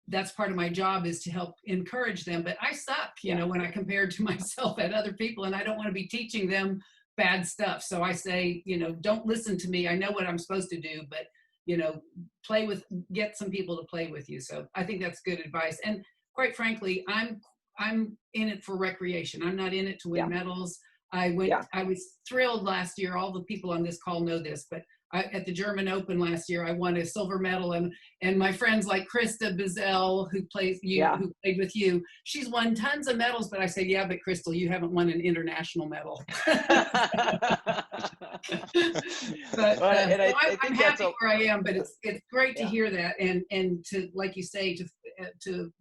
that's part of my job, is to help encourage them. But I suck, when I compare to myself and other people, and I don't want to be teaching them bad stuff. So I say, don't listen to me. I know what I'm supposed to do, but, get some people to play with you. So I think that's good advice. And quite frankly, I'm in it for recreation. I'm not in it to win medals. I was thrilled last year. All the people on this call know this, but at the German Open last year, I won a silver medal, and my friends like Krista Bizel, who played with you, she's won tons of medals. But I said, yeah, but Crystal, you haven't won an international medal. I'm happy where I am, but it's great to hear that, and to, like you say, to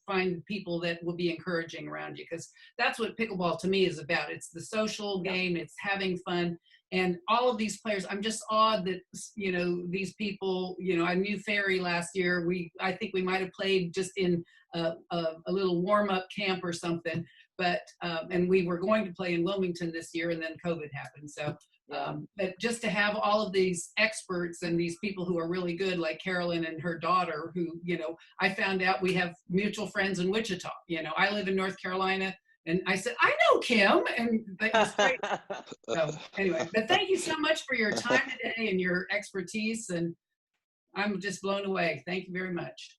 find people that will be encouraging around you, because that's what pickleball to me is about. It's the social game. It's having fun. And all of these players, I'm just awed that, these people, I knew Ferry last year. I think we might have played just in a little warm-up camp or something, but, and we were going to play in Wilmington this year, and then COVID happened. So, but just to have all of these experts and these people who are really good, like Carolyn and her daughter, who, I found out we have mutual friends in Wichita. I live in North Carolina. And I said, I know Kim, and that was great. So anyway, but thank you so much for your time today and your expertise, and I'm just blown away. Thank you very much.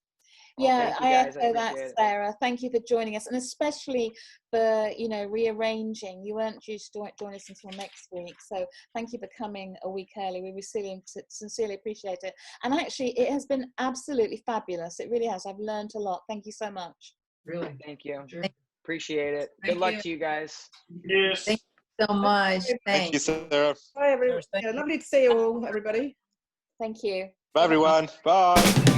Yeah, I echo that, Sarah. Thank you for joining us, and especially for, rearranging. You weren't due to join us until next week, so thank you for coming a week early. We sincerely appreciate it. And actually, it has been absolutely fabulous. It really has. I've learned a lot. Thank you so much. Really, thank you. Sure. Appreciate it. Good Thank luck you. to you guys. Yes. Thank you so much. Thank you, Thanks. Sarah. Bye, everyone. Thank Yeah, you. lovely to see you all, everybody. Thank you. Bye, everyone. Bye.